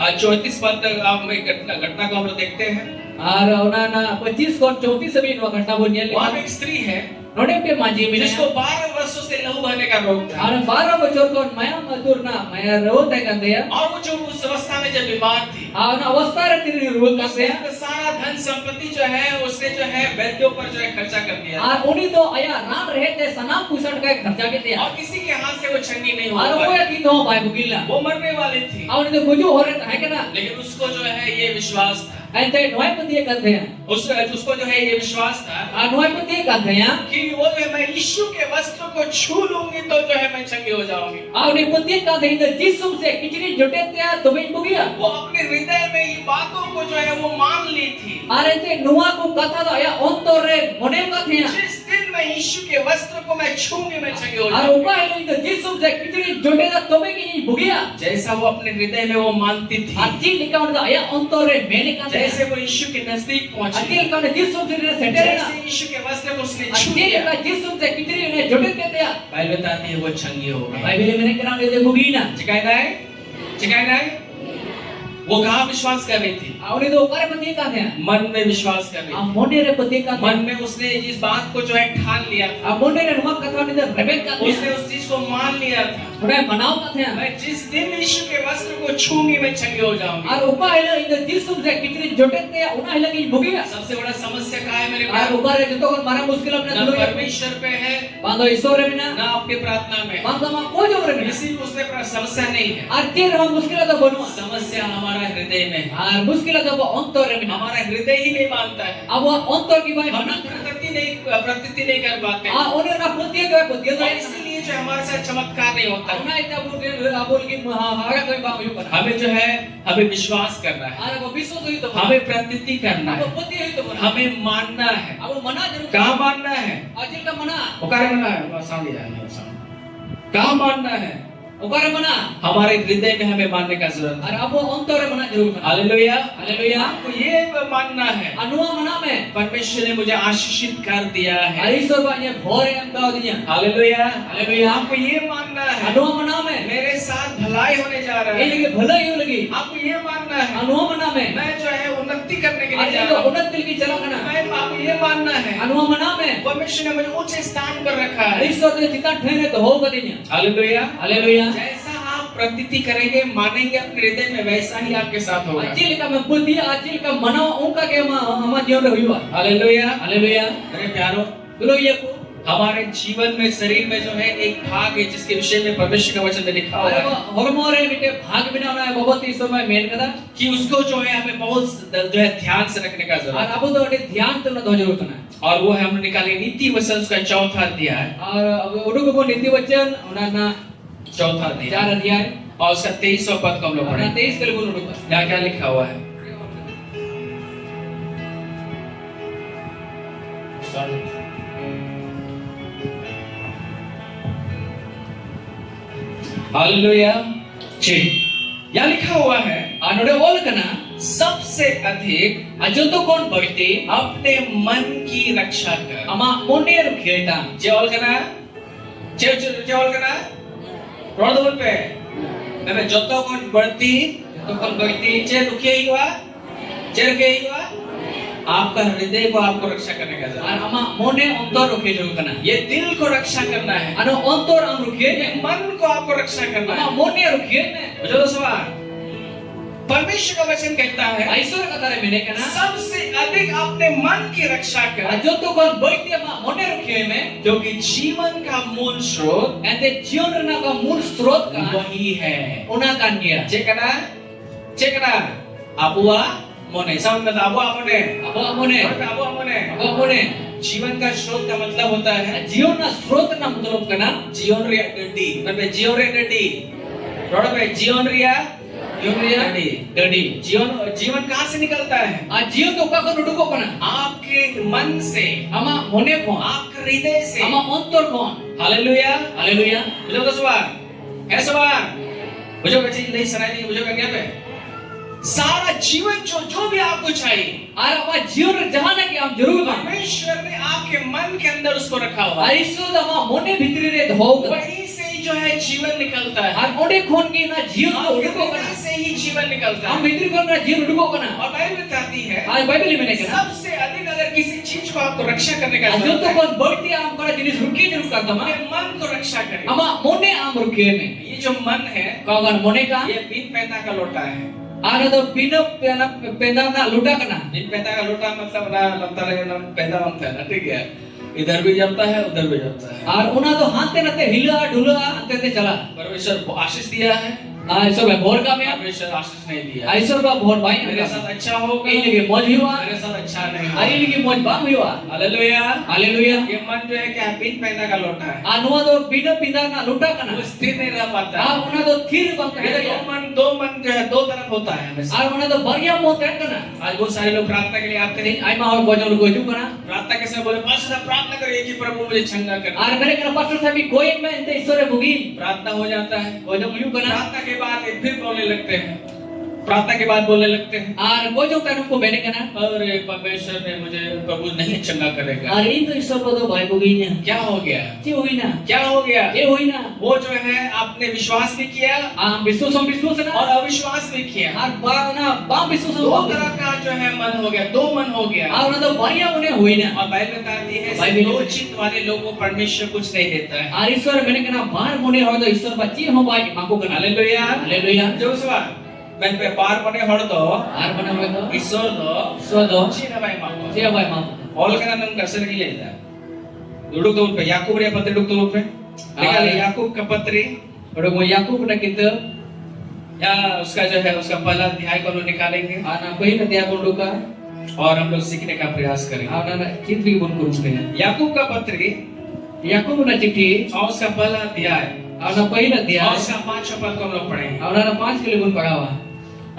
आज 34 पद तक आप एक घटना को हम लोग देखते हैं। और उना ना 25 कौन 34 से भी नो घटना बोलिए वहाँ पे एक स्त्री है नोडे पे माजी में जिसको 12 वर्षों से लहू बहने का रोग था, और 12 बच्चों को माया मधुर ना माया रोते करते हैं और वो जो उस अवस्था में जब बीमार थी, और ना अवस्था रहती है रोग करते उसने हैं अपना सारा धन संपत्ति जो है उसने जो है वैद्यों पर जो है खर्चा कर दिया, और उन्हीं तो आया राम रहे थे सनाम पुसट का खर्चा के थे और किसी के हाथ से वो छंगी नहीं हो और वो पाई। या की तो भाई बुगिला वो मरने वाली थी, और उन्हें तो गुजो हो रहे है क्या लेकिन उसको जो है ये विश्वास था, ऐसे नोए पति ये करते हैं उसको जो है ये विश्वास था और नोए पति ये करते हैं कि वो जो है मैं यीशु के वस्त्र को छू लूंगी तो जो है मैं चंगी हो जाऊंगी। और उन्हें पति का दे इधर जिस्म से किचरी जुटे थे तो भी बुगिया वो अपने हृदय में ये बातों को जो है वो मान ली थी। अरे ते नुआ को कथा तो या अंतरे मने कथे जिस दिन मैं यीशु के वस्त्र को मैं छूंगी मैं चंगी हो और जाऊंगी। उका है तो जिस्म से किचरी जुटे थे तो भी की बुगिया जैसा वो अपने हृदय में वो मानती थी, अच्छी लिखा होता या अंतरे मैंने कहा जैसे वो यीशु के नजदीक पहुंची, अच्छी का जिस्म से सेटे ना जैसे यीशु के वस्त्र को उसने छू अच्छी लिया, का जिस्म से किचरी ने जुटे थे बाइबल बताती है वो चंगी हो गई। बाइबल में करा दे बुगी ना चिकाई नहीं वो कहाँ विश्वास कर रही थी? और तो ऊपर पति का थे मन में विश्वास कर रही आ थी। मोने रे पति का मन में उसने इस बात को जो है ठान लिया था, आ मोने रे नुआ कथा ने रेबेक का उसने उस चीज को मान लिया था, थोड़ा मनाओ का थे मैं जिस दिन यीशु के वस्त्र को छूंगी मैं चंगी हो जाऊंगी। और ऊपर है इधर जिस्म से किचरी जुटे थे उना है की बुगिया सबसे बड़ा समस्या क्या है मेरे और भाई? ऊपर है तो मारा मुश्किल अपने ना दुलो परमेश्वर पे है, बांधो ईश्वर में ना ना आपके प्रार्थना में, बांधो मा को जो रे किसी को उसमें समस्या नहीं है। आरती हम मुश्किल तो बनो समस्या हमारा हृदय में है। और मुश्किल तो वो अंतर में हमारा हृदय ही नहीं मानता है, अब वो अंतर की भाई हम बना प्रतीति नहीं कर पाते आ उन्हें ना पुतिया जो है पुतिया तो और इसलिए जो हमारे साथ चमत्कार नहीं होता। उन्हें इतना बोल के हमारा कोई बात नहीं करा हमें जो है हमें विश्वास करना है, अरे वो विश्वास हुई तो हमें प्रतीति करना अब है, पुतिया हुई तो बना हमें मानना है। अब वो मना जरूर कहाँ मानना है? अजिल का मना उकारे मना है, साउंड आया साउंड। कहाँ मानना है? उकारे मना हमारे हृदय में हमें मानने का जरूरत है। और अब वो अंतर मना जरूर मना हालेलुया, हालेलुया आपको ये मानना है अनुआ मना में परमेश्वर ने मुझे आशीषित कर दिया है। ईश्वर बा ये भोरे हम दाव दिया हालेलुया, हालेलुया आपको ये मानना है अनुआ मना में मेरे साथ भलाई होने जा रहा ये है। लगे भला ही लगी आपको ये मानना है अनुआ मना में मैं जो है उन्नति करने के लिए आज जा तो रहा हूँ। उन्नत दिल की चला करना मैं आपको ये मानना है अनुआ मना में परमेश्वर ने मुझे ऊंचे स्थान पर रखा है। ईश्वर ने जितना ठहरे तो होगा दिया हालेलुया, हालेलुया जैसा आप प्रतीति करेंगे मानेंगे अपने हृदय में वैसा ही आपके साथ होगा। अजिल का मैं बुद्धि अजिल का मना उनका के हमारा जीवन में हुआ हालेलुया, हालेलुया मेरे प्यारो, बोलो ये को हमारे जीवन में शरीर में जो है एक भाग है जिसके विषय में परमेश्वर का वचन में लिखा हुआ अरे है हरमोरे बिटे भाग बिना ना बहुत ही समय मेन कदा कि उसको जो है हमें बहुत जो है ध्यान से रखने का और जरूरत है। अब तो अटे ध्यान तो ना दो जरूरत ना और वो है हमने निकाले नीति वचन का चौथा अध्याय, और उडुक को नीति वचन उना चौथा अध्याय चार अध्याय और उसका 23वां पद को हम लोग और पढ़ें। 23 के लिए उडुक यहाँ क्या लिखा हुआ है? हालेलुया, ठीक। यहाँ लिखा हुआ है नोडे ओल कना सबसे अधिक जोतो कोन बगती अपने मन की रक्षा कर अमा मोने रुखियता जेवल करना जेवल करना रोड दूर पे मैं जोतो कौन बढ़ती जोतो कोन बगती चे रुकिए ही हुआ चे रुकिए ही हुआ आपका हृदय को आपको रक्षा करने का जरूरत है। अमा मोने अंतर रुखिय जो कना ये दिल को रक्षा करना है अनो अंतर हम रुखिय ये मन को आपको रक्षा करना अमा है मोने रुखिय ने मुझे तो सवाल परमेश्वर का वचन कहता है ईश्वर का तारे मैंने कना सबसे अधिक अपने मन की रक्षा कर जोतो कोन बगती अमा मोने रुखिय में जो कि जीवन का मूल स्रोत एते जीवन रना का मूल स्रोत का वही है उना कान गया चेकना अबुआ मोने समझ में अबुआ मोने अबुआ मोने अबुआ मोने अबुआ मोने जीवन का स्रोत का मतलब होता है जीवन ना स्रोत ना मतलब कना जीवन रिया गड्डी मतलब जीवन रिया गड्डी रोड पे जीवन रिया गड्डी जीवन कहाँ से निकलता है जीवन तो का नुडुको कना आपके मन से अमा मोने को आपके हृदय से अमा अंतर कोन हालेलुया हालेलुया मुझे तो सवाल है सवाल मुझे बच्चे नहीं सुनाई नहीं मुझे क्या पे सारा जीवन जो भी आपको चाहिए और अमा जीवन जहां ना कि हम जरूर परमेश्वर ने आपके मन के अंदर उसको रखा हुआ है ईश्वर अमा मोने भीतरी रे धो वहीं से ही जो है जीवन निकलता है और ओडे खोन की ना जीवन को उडुको वहीं कना से ही जीवन निकलता हम है भीतरी को ना जीवन उडुको कना और बाइबल बताती है आज बाइबल में ने कना सबसे अधिक अगर किसी चीज को आपको रक्षा करने का जो जरूरत तो है कोन बगती हम करा जिनिस रुकी जरूर करता अपने मन को रक्षा करें अमा मोने आम रुके में ये जो मन है कागन मोने का ये बिन पैदा का लोटा है आने तो बिना पैदा ना लुटा कना बिन पैदा का लोटा मतलब ना लगता रहे ना पैदा होता है ना ठीक है इधर भी जमता है उधर भी जमता है और उना तो हाथे नते हिला ढुला अंते चला परमेश्वर आशीष दिया है ईश्वर भाई भोर का में परमेश्वर आशीष नहीं दिया ईश्वर बा भोर भाई मेरे साथ अच्छा होगा ए लगे मौज हुआ मेरे साथ अच्छा नहीं आई लगे मौज बाम हुआ हालेलुया हालेलुया ये मन जो है क्या बिन पैदा का लोटा है अनुवा तो बिना पिंदा ना लुटा कना वो स्थिर नहीं रह पाता आ उना तो थिर बंद ये कर दो मन जो है दो तरफ होता है हमेशा और उना तो बढ़िया मो तय कना आज बहुत सारे लोग प्रार्थना के लिए आते हैं आई मा और गोजो गोजू कना प्रार्थना के समय बोले पास्टर प्रार्थना करो कि प्रभु मुझे क्षमा कर और मेरे कना पास्टर साहब कोई में इंते ईश्वर बुगी प्रार्थना हो जाता है गोजो मुयू कना प्रार्थना के बाद ये फिर बोलने लगते हैं प्रार्थना के बाद बोलने लगते हैं और गोजो तनु को बेने कना अरे परमेश्वर ने मुझे प्रभु नहीं क्षमा करेगा और इन तो ईश्वर को तो भाई बुगी ने क्या हो गया जी हुई ना क्या हो गया ये हुई ना वो जो है आपने विश्वास भी किया विश्वास ना और अविश्वास भी किया और बा ना बा विश्वास दो तरह का जो है मन हो गया दो मन हो गया और उना तो बढ़िया उन्हें हुई ना और बाइबल बताती है बाइबल दो चित्त वाले लोगों को परमेश्वर कुछ नहीं देता है और ईश्वर मैंने कना बाहर मोने हो तो ईश्वर बच्ची हो भाई माको कना हालेलुया हालेलुया जो सवाल मैं पे बार बने हड़ दो आर बना हुए तो ईश्वर दो सो दो चीना भाई माको जे भाई माको ऑल का नाम कसर की लेता दुडुक तो पे याकूब रे पत्र दुडुक तो पे निकाल याकूब का पत्री और वो याकूब ना किताब या उसका जो है उसका पहला अध्याय को हम लोग निकालेंगे आना कोई न दिया बोलो का और हम लोग सीखने का प्रयास करेंगे आना ना चिट्ठी बोल करूंगे याकूब का पत्री याकूब ना चिट्ठी और उसका पहला अध्याय आना पहला दिया और उसका 5 पद को हम लोग पढ़ेंगे आना ना 5 के लिए बोल पढ़ा हुआ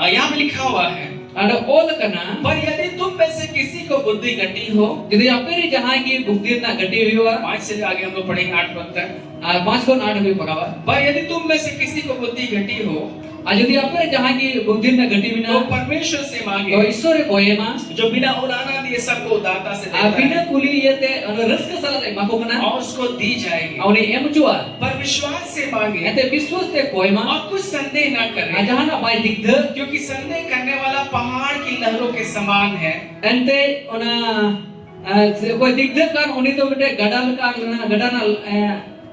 यहाँ पे लिखा हुआ है आना ओल कना पर यदि तुम में से किसी को बुद्धि घटी हो यदि आपरे जहां की बुद्धि ना घटी हुई हो 5 से आगे हम लोग पढ़ेंगे 8 पद तक और 5 को 8 में पढ़ा हुआ पर यदि तुम में से किसी को बुद्धि घटी हो और यदि आपरे जहां की बुद्धि ना घटी हुई तो ना परमेश्वर से तो मांगे ईश्वर कोये मा जो बिना उलाना दिए सबको उदारता से आ देता बिना है कुली ये ते रस के साथ माको कना और उसको दी जाएगी और एम जुआ पर विश्वास से मांगे एते विश्वास ते कोये मा और कुछ संदेह न करे जहां ना भाई दिग्ध क्योंकि संदेह करने वाला पहाड़ की लहरों के समान है एंते ओना कोई दिग्ध कान उनी तो बेटे गडाल का गडा ना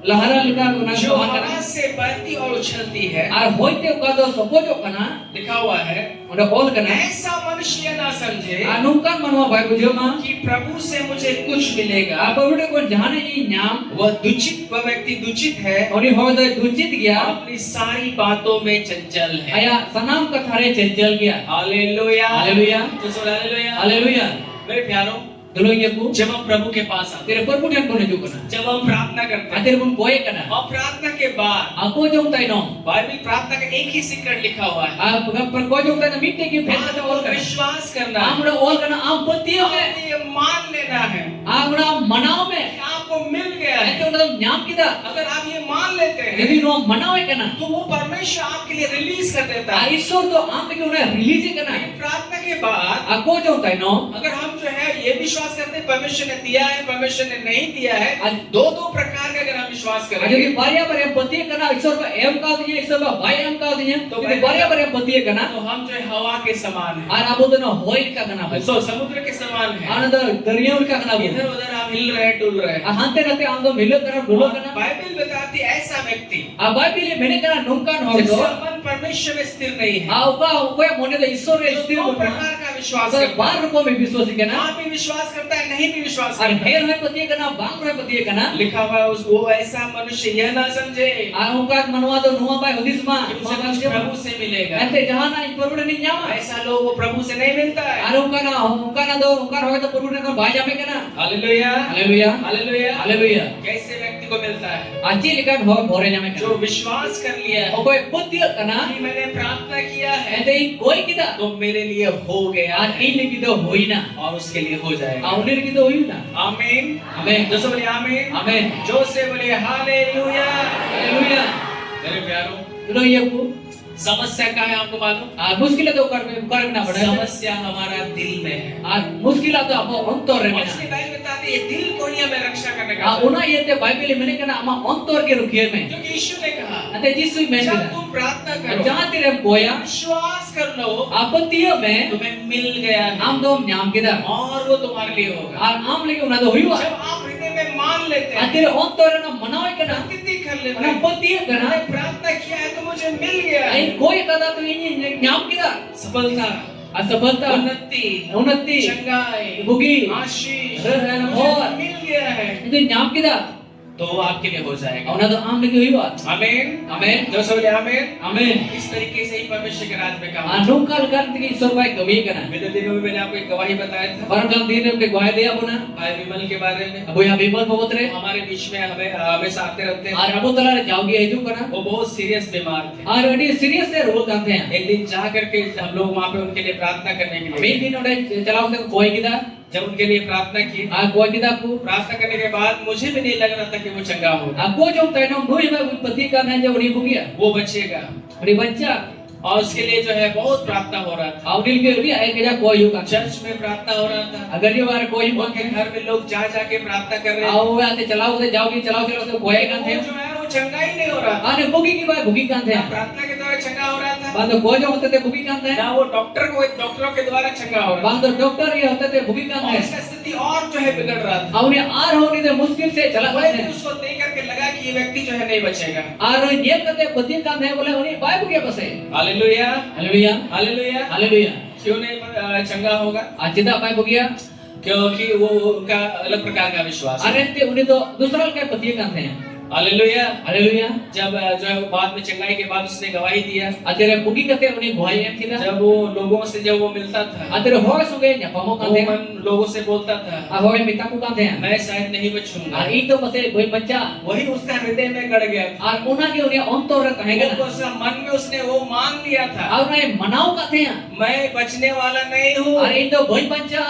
लहरा लिखा गुना जो हवा से बहती और उछलती है और होइते का तो सपोजो कना लिखा हुआ है ओना बोल कना ऐसा मनुष्य ना समझे अनुका मनवा भाई बुझो मा कि प्रभु से मुझे कुछ मिलेगा आप बेटे को जाने ई नाम वह दूषित वह व्यक्ति दूषित है और हो तो दूषित गया अपनी सारी बातों में चंचल है आया सनाम का थारे चंचल गया हालेलुया हालेलुया हालेलुया हालेलुया मेरे प्यारों दुलो ये को जब हम प्रभु के पास आते तेरे प्रभु ने कोने जो कना हैं जब हम प्रार्थना करते हैं तेरे बन कोए कना और प्रार्थना के बाद आपो जो तय नो बाइबल प्रार्थना का एक ही सिक्कड़ लिखा हुआ है आप पर को जो तय मिट्टे की फेंक आपको और कना विश्वास करना है हमरो ओल कना आप पतियो के ये मान लेना है Aguna manau me. आपको मिल गया है, Ito na nyam kita. अगर आप ये मान लेते हैं Jadi no manau kana. तो वो परमेश्वर आपके लिए रिलीज कर देता है। Isor to am ke una release kana. प्रार्थना के बाद Ako jo tai no. अगर हम जो है ये विश्वास करते हैं परमेश्वर ने दिया है, परमेश्वर ने नहीं दिया है, दो प्रकार का अगर हम विश्वास करेंगे Jadi baria pati kana isor ba em ka dinya isor ba bai em ka dinya. तो Jadi baria pati kana. तो हम जो है हवा के समान है, Ar abo to no hoil ka kana. समुद्र के समान है, Ananda dariya ka kana. इधर उधर हम हिल रहे डुल रहे हैं। Hante nate ando milo kana dulo kana. Bible बताती है ऐसा व्यक्ति Bible mene kana nungkan ho जिसका do. मन परमेश्वर में स्थिर नहीं है, Uka mone da isor re तो sthir दो ho na. प्रकार का विश्वास So करता bar है, rupo me biswasi kana. हाँ भी विश्वास करता है, नहीं भी विश्वास Ar करता है। her hoy pati kana bang hoy pati kana. लिखा हुआ है वो ऐसा मनुष्य यह ना समझे Uka manwa do nuwa bai hodis ma. कि उसे कुछ प्रभु से मिलेगा, Ante jahan na purune ni nyama. ऐसा लोग वो प्रभु से नहीं मिलता है। Ar uka na do uka hoy to purune ko bai jame kana. Hallelujah Hallelujah. Hallelujah. Hallelujah. कैसे व्यक्ति को मिलता है? Aji likan ho bore jame जो kana. विश्वास कर लिया है Okoy buddhi kana. कि मैंने प्रार्थना किया है Ente i koi kita. तो मेरे लिए हो गया Ar है i liki do hoina. और उसके लिए हो जाएगा। Aunir ki do hoina. आमीन Amen. जो से बोले आमीन, Amen. जो से बोले हालेलुया। Hallelujah. मेरे प्यारों, Ilo ye ku. समस्या क्या है आपको मालूम? मुश्किल तो करना पड़ेगा। समस्या हमारा दिल में है। मुश्किल तो अब अंतर है इसलिए बाइबल बताती है दिल को ही हमें रक्षा करने का। उना ये ते बाइबल में कहना हम अंतर के रुकिए में क्योंकि यीशु ने कहा अते जिसु में जब तुम प्रार्थना करो जहां तेरे बोया विश्वास कर लो आपत्तियों में तुम्हें मिल गया है हम दो नाम के दा और वो तुम्हारे लिए होगा। और आम लेके उना तो हुआ जब आप हृदय में मान लेते हैं, तेरे अंतर ना मनावे के ना प्रतिज्ञा कर लेते ना हैं, पत्ती के ना मैंने प्रार्थना किया है तो मुझे मिल गया है। आई कोई कदा तो ये नाम के दा सफलता, असफलता उन्नति, उन्नति चंगाई, भुगी आशीष और मिल गया है ये नाम के दा तो वो आपके लिए हो जाएगा। उना तो आम लेके हुआ आमीन आमीन जो सब बोले आमीन। आमीन इस तरीके से ही परमेश्वर के राज में काम। अनुकाल करते की ईश्वर भाई कभी करना मेरे दिनों में मैंने आपको एक गवाही बताया था परम दिन में गवाही दिया अपना भाई विमल के बारे में। अब यहाँ विमल बहुत रहे हमारे बीच में हमें हमेशा आते रहते हैं। और अब तला जाओगे है जो करना वो बहुत सीरियस बीमार थे और बड़ी सीरियस से रोल करते हैं एक दिन जा करके हम लोग वहाँ पे उनके लिए प्रार्थना करने के लिए मेन दिन उन्हें चलाओ तो कोई किदा जब उनके लिए प्रार्थना की, कोई किदा को प्रार्थना करने के बाद मुझे भी नहीं लग रहा था कि वो चंगा होगा, को जो तैनो मुझे में पति का है जब उन्हें बुगिया वो बचेगा। उन्हें बच्चा और उसके लिए जो है बहुत प्रार्थना हो रहा था। और दिल के भी आए कि जा कोई होगा चर्च में प्रार्थना हो रहा था, अगर ये बार कोई उनके घर में लोग जा जाके प्रार्थना कर रहे आओ आते चलाओ तो जाओगे चलाओ चलाओ तो कोई का थे जो है वो चंगा ही नहीं हो रहा था। आने बुगी की बात बुगी का थे प्रार्थना के द्वारा चंगा हो रहा था, बात को जो होते थे बुगी का थे ना वो डॉक्टरों के द्वारा चंगा हो रहा बात डॉक्टर ये होते थे बुगी का था। और थे इसका स्थिति और जो है बिगड़ रहा था। और उन्हें आर होने दे मुश्किल से चला वही पाते उसको देख करके लगा कि ये व्यक्ति जो है नहीं बचेगा। और ये कहते पति का है बोले उन्हें बाय बुगे बसे हालेलुया हालेलुया हालेलुया। हालेलुया क्यों नहीं चंगा होगा? अचिता बाय बुगिया क्योंकि वो उनका अलग प्रकार का विश्वास है। अरे ते उन्हें तो दूसरा के पति का थे हालेलुया। हालेलुया जब जो है बाद में चंगाई के बाद उसने गवाही दिया, अतेरे बुगी कहते उन्हें भय है किदा जब वो लोगों से जब वो मिलता था, अतेरे होय सुगे या पमो का थे वो लोगों से बोलता था आ होय मिता को का थे मैं शायद नहीं बचूंगा। और ई तो बसे कोई बच्चा वही उसका हृदय में गड़ गया था। और उना के उन्हें अंतर कहेगा वो उसका मन में उसने वो मान लिया था और उन्हें मनाओ का थे मैं बचने वाला नहीं हूँ। और ई तो भय बच्चा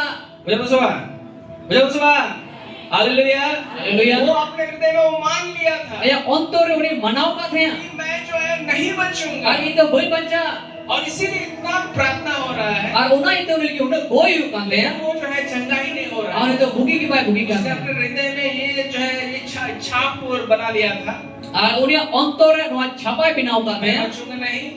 मुझे मुझे हालेलुया हालेलुया वो अपने हृदय में वो मान लिया था या अंतर उन्हें मनाओ का थे कि मैं जो है नहीं बचूंगा। और ई तो भय बच्चा और इसीलिए इतना प्रार्थना हो रहा है और उना ई तो उन्हें कि उन्हें कोई का थे वो जो है चंगा ही नहीं हो रहा और है। तो बुगी की बाय बुगी का उसने थे अपने हृदय में ये जो है ये छाप और बना लिया था और उन्हें अंतर नो छपाई बिनाओ का थे मैं बचूंगा नहीं,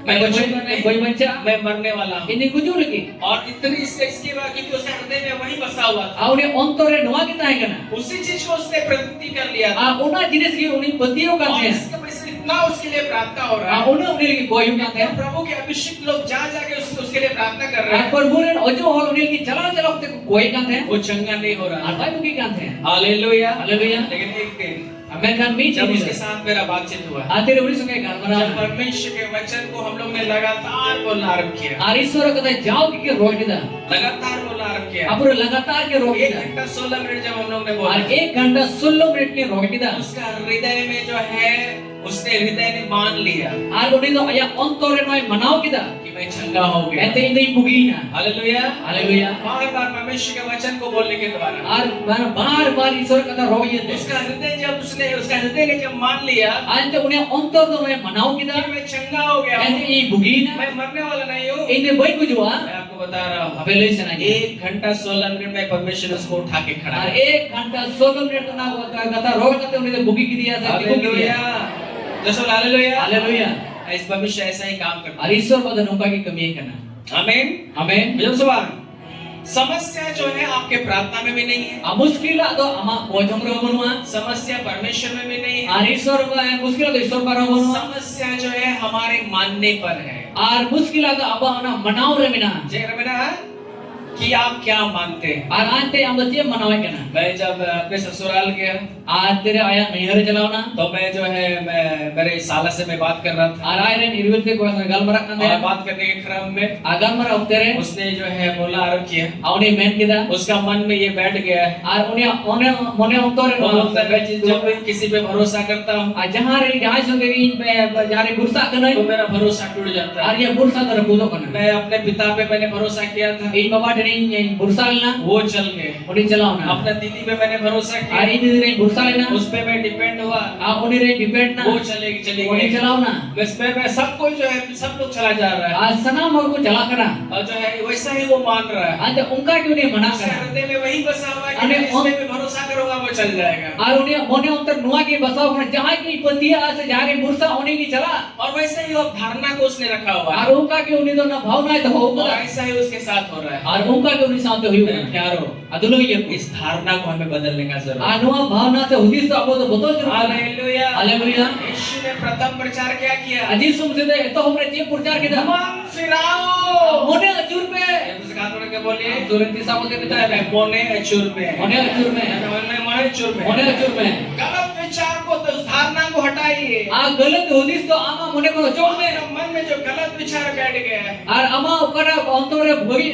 मैं बचूंगा नहीं, कोई बच्चा मैं मरने वाला हूँ। इन्हें कुछ लगी और इतनी इसके बाद क्योंकि उसके हृदय में वही बसा हुआ था, और उन्हें अंतर नुआ कितना है करना उसी चीज को उसने प्रतिज्ञा कर लिया था। आ उना जिनिस की उन्हें पतियों का और थे इसके वजह से इतना उसके लिए प्रार्थना हो रहा आ है। उन्हें उन्हें की कोई का थे प्रभु के अभिषेक लोग जा जाके उसके लिए प्रार्थना कर रहे हैं, पर बोले अजो हो उन्हें की चला चला ते कोई का थे वो चंगा नहीं हो रहा और है। भाई बुकी का थे हालेलुया हालेलुया लेकिन एक दिन अमेरिकन मी जब उसके चीज साथ मेरा बातचीत हुआ, आते रे उन्हें संगे गान बना जब परमेश्वर के वचन को हम लोग ने लगातार बोलना आरंभ किया, और ईश्वर कहता जाओ कि रोज दा लगातार बोलना आरंभ किया Apura लगातार के रोक 1 kita. घंटा 16 मिनट जब हम लोग ने और बोला 1 घंटा 16 मिनट के रोक kita. उसका हृदय में जो है उसने हृदय ने मान लिया और उन्हें तो आया अंतोरे नोय मनाओ kita. कि मैं चंगा हो गया Ente ini buginya. Hallelujah Haleluya. बार-बार परमेश्वर के वचन को बोलने के द्वारा और बार-बार ईश्वर कथा रोक ये थे. उसका हृदय ने जब मान लिया Ante उन्हें अंतर तो मैं मनाओ kita. कि मैं चंगा हो गया Ente हूँ ini buginya. मैं मरने वाला नहीं हूँ Ini baik kujua. मैं आपको बता रहा हूँ Apa lagi sana? 1 घंटा 16 मिनट में परमेश्वर उसको उठा के खड़ा और किया 1 घंटा 16 मिनट तो ना कथा रोक करते उन्हें बुगी की दिया था. हालेलुया जैसे हालेलुया Haleluya. इस परमेश्वर ऐसा ही काम करता और ईश्वर pada numpah की कमी करना. है आमीन Amin. मुझे सवाल समस्या जो है आपके प्रार्थना में भी नहीं है मुश्किल तो आमा पहुंचम रे बनवा. समस्या परमेश्वर में भी नहीं है और ईश्वर का मुश्किल तो ईश्वर पर बनवा. समस्या जो है हमारे मानने पर है और मुश्किल तो अब ना मनाओ रे मिना. जय रमीना कि आप क्या मानते हैं और आते हम तो ये मनावे करना. मैं जब अपने ससुराल गया और तेरे आया नैहर चलावना. तो मैं जो है मैं मेरे साला से मैं बात कर रहा था और आए रे निर्विल के कोई गलमरा कंदे. और बात करने के क्रम में आगल मरा उतरे. उसने जो है बोला आरोप किया आवने मेन किदा. उसका मन में ये बैठ गया है और उन्हें मने उतरे वो बोलता है जब मैं किसी पे भरोसा करता हूँ आ जहां रे जहां संगे इन पे जारे बुरसा कनई. तो मेरा भरोसा टूट जाता है और ये बुरसा तर कूदो कना. मैं अपने पिता पे मैंने भरोसा किया था इन बाबा ढनी बुरसा लेना. वो चल गए उन्हें चलावना. अपना दीदी पे मैंने भरोसा और किया इन रे बुरसा लेना. उस पे मैं डिपेंड हुआ आ उन्हें रे डिपेंड ना. वो चली उन्हें गई चलावना. बस मैं सब कोई जो है सब लोग चला जा रहा है आज सना मोर को चला करा. और जो है वैसा ही वो मान रहा है आज उनका क्यों नहीं मना उसके करा. हृदय में वही बसा हुआ है कि अरे मैं इस पे भी भरोसा करूंगा वो चल जाएगा और उन्हें मोने उतर नुआ के बसाओ कना जहां की पतिया से जारे बुरसा होने की चला. और वैसे ही वो धारणा को उसने रखा हुआ है और उनका के उन्हें तो ना भावना है तो और होगा. ऐसा ही उसके साथ हो रहा है और उनका के उन्हें साथ हुई है. प्यारो अदुलो ये इस धारणा को हमें बदलने का जरूरत है अनुआ भावना से हुदी तो अब तो बतो जरूर. Hallelujah hallelujah. यीशु ने प्रथम प्रचार क्या किया अजी सुमसे दे तो हमरे जे प्रचार किदा. मन फिराओ मोने अचूर पे. मुझे के बोलिए तुरंत सामने बिताया है. मोने अचूर में मोने अचूर में. मोने अचूर में मोने अचूर में. गलत विचार को तो उस धारणा को हटाइए आ गलत हुदी तो आमा मोने को चोक में. आपके मन में जो गलत विचार बैठ गया है और अमा ओकरा अंतरे भगी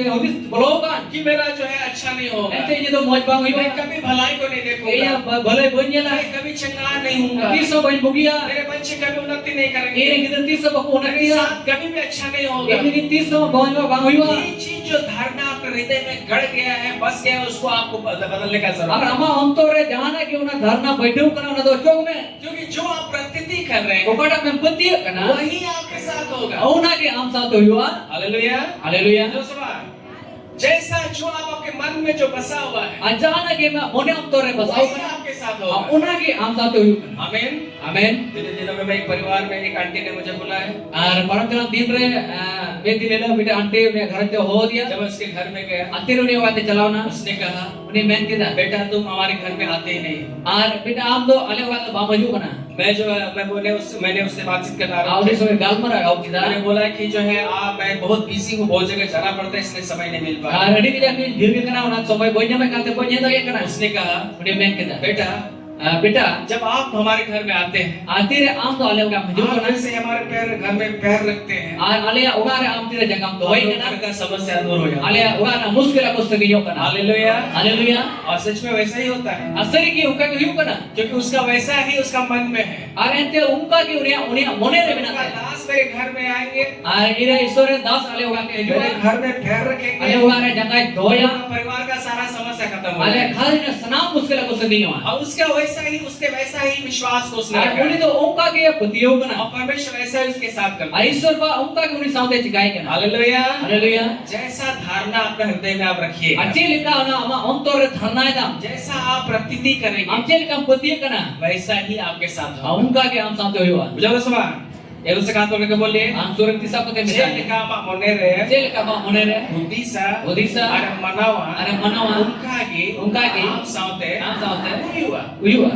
हुदी बोलो का. कि मेरा जो है अच्छा नहीं होगा ऐसे ये तो मौज बांग हुई मैं है. कभी भलाई को नहीं ये देखूंगा भले बन गेला. मैं कभी चंगा नहीं हूंगा तीसो बन बुगिया. मेरे बच्चे कभी उन्नति नहीं करेंगे ये किधर तीसो बको होना मेरे किया. साथ कभी भी अच्छा नहीं होगा ये भी तीसो बांग हुई है. ये चीज जो धारणा आपके हृदय में गड़ गया है बस गया है उसको आपको बदलने का और जरूरत है अमा अंतरे जाना कि उना धरना बैठो कना ना तो चोक में. क्योंकि जो आप प्रतीति कर रहे हैं ओकरा में पति कना. वही आपके साथ होगा औना के हम साथ हुआ. Hallelujah hallelujah. जो सवाल जैसा जो आपके मन में जो बसा हुआ है अचानक के मोने अंतरे बसाओ वही कना. आपके साथ होगा उना के हम साथ हुआ. आमीन आमेन. पिछले दिनों में मैं एक परिवार में एक आंटी ने मुझे बुलाया और परंतु दिन रे वे दिन ले बेटा आंटी ने घर पे हो दिया. जब मैं उसके घर में गया अंतिर ने वाते चलावना. उसने कहा उन्हें मेन किदा. बेटा तुम हमारे घर में आते ही नहीं और बेटा आप तो अले वाला बामजू बना. मैं जो है मैंने उससे बातचीत करना रहा आवरे समय गाल मरा गाव किदा. मैंने बोला कि जो है मैं बहुत बिजी हूँ बहुत जगह जाना पड़ता है इसलिए समय नहीं मिल पाया और रेडी के जाके दीर्घ कना उना समय बोझ में काते बोझ तो ये कना. उसने कहा उन्हें मेन किदा. बेटा बेटा जब आप हमारे घर में आते हैं आते रे आम तो अले का मजू आप बना. से हमारे पैर घर में पैर रखते हैं और अले उगारे आम तेरे जगह तो वही घर कना. का समस्या दूर हो जाता अले है उगाना मुश्किल को सगियो कना. Hallelujah hallelujah. और सच में वैसा ही होता है असरी की उनका क्यों कना. क्योंकि उसका वैसा ही उसका मन में है और एंते उनका की उन्हें मोने रे बिना. उसका दास मेरे घर में आएंगे और इरे ईश्वर दास अले उगा के मेरे जो घर में पैर रखेंगे अले उगारे जगह धोया. परिवार का सारा समस्या खत्म हो अले जाएगा खाली ने सनाम मुश्किल को सगियो. और उसका वैसा ही उसके वैसा ही विश्वास को उसने और रखा उन्हें तो उनका के पतियो कना. और परमेश्वर वैसा ही उसके साथ करता और है ईश्वर बा उनका के उन्हें साथ चिकाई कना. Hallelujah hallelujah. जैसा धारणा अपने हृदय में आप रखिए अच्छे लिखा ना हम अंतर धरना दाम. जैसा आप प्रतीति करेंगे हमचे लिखा पतियो कना. वैसा ही आपके साथ होगा उनका के हम साथ हुआ. बुझा सुमा ये उससे कहा तो बोलिए हम सुरत दिशा को ते जे मिटा. लिखा मा मोने रे अच्छे लिखा बा मोने रे. उदिसा उदिसा. अरे मनावा अरे मनावा. उनका की उनका की. हम साथे हम साथ हुआ हुआ.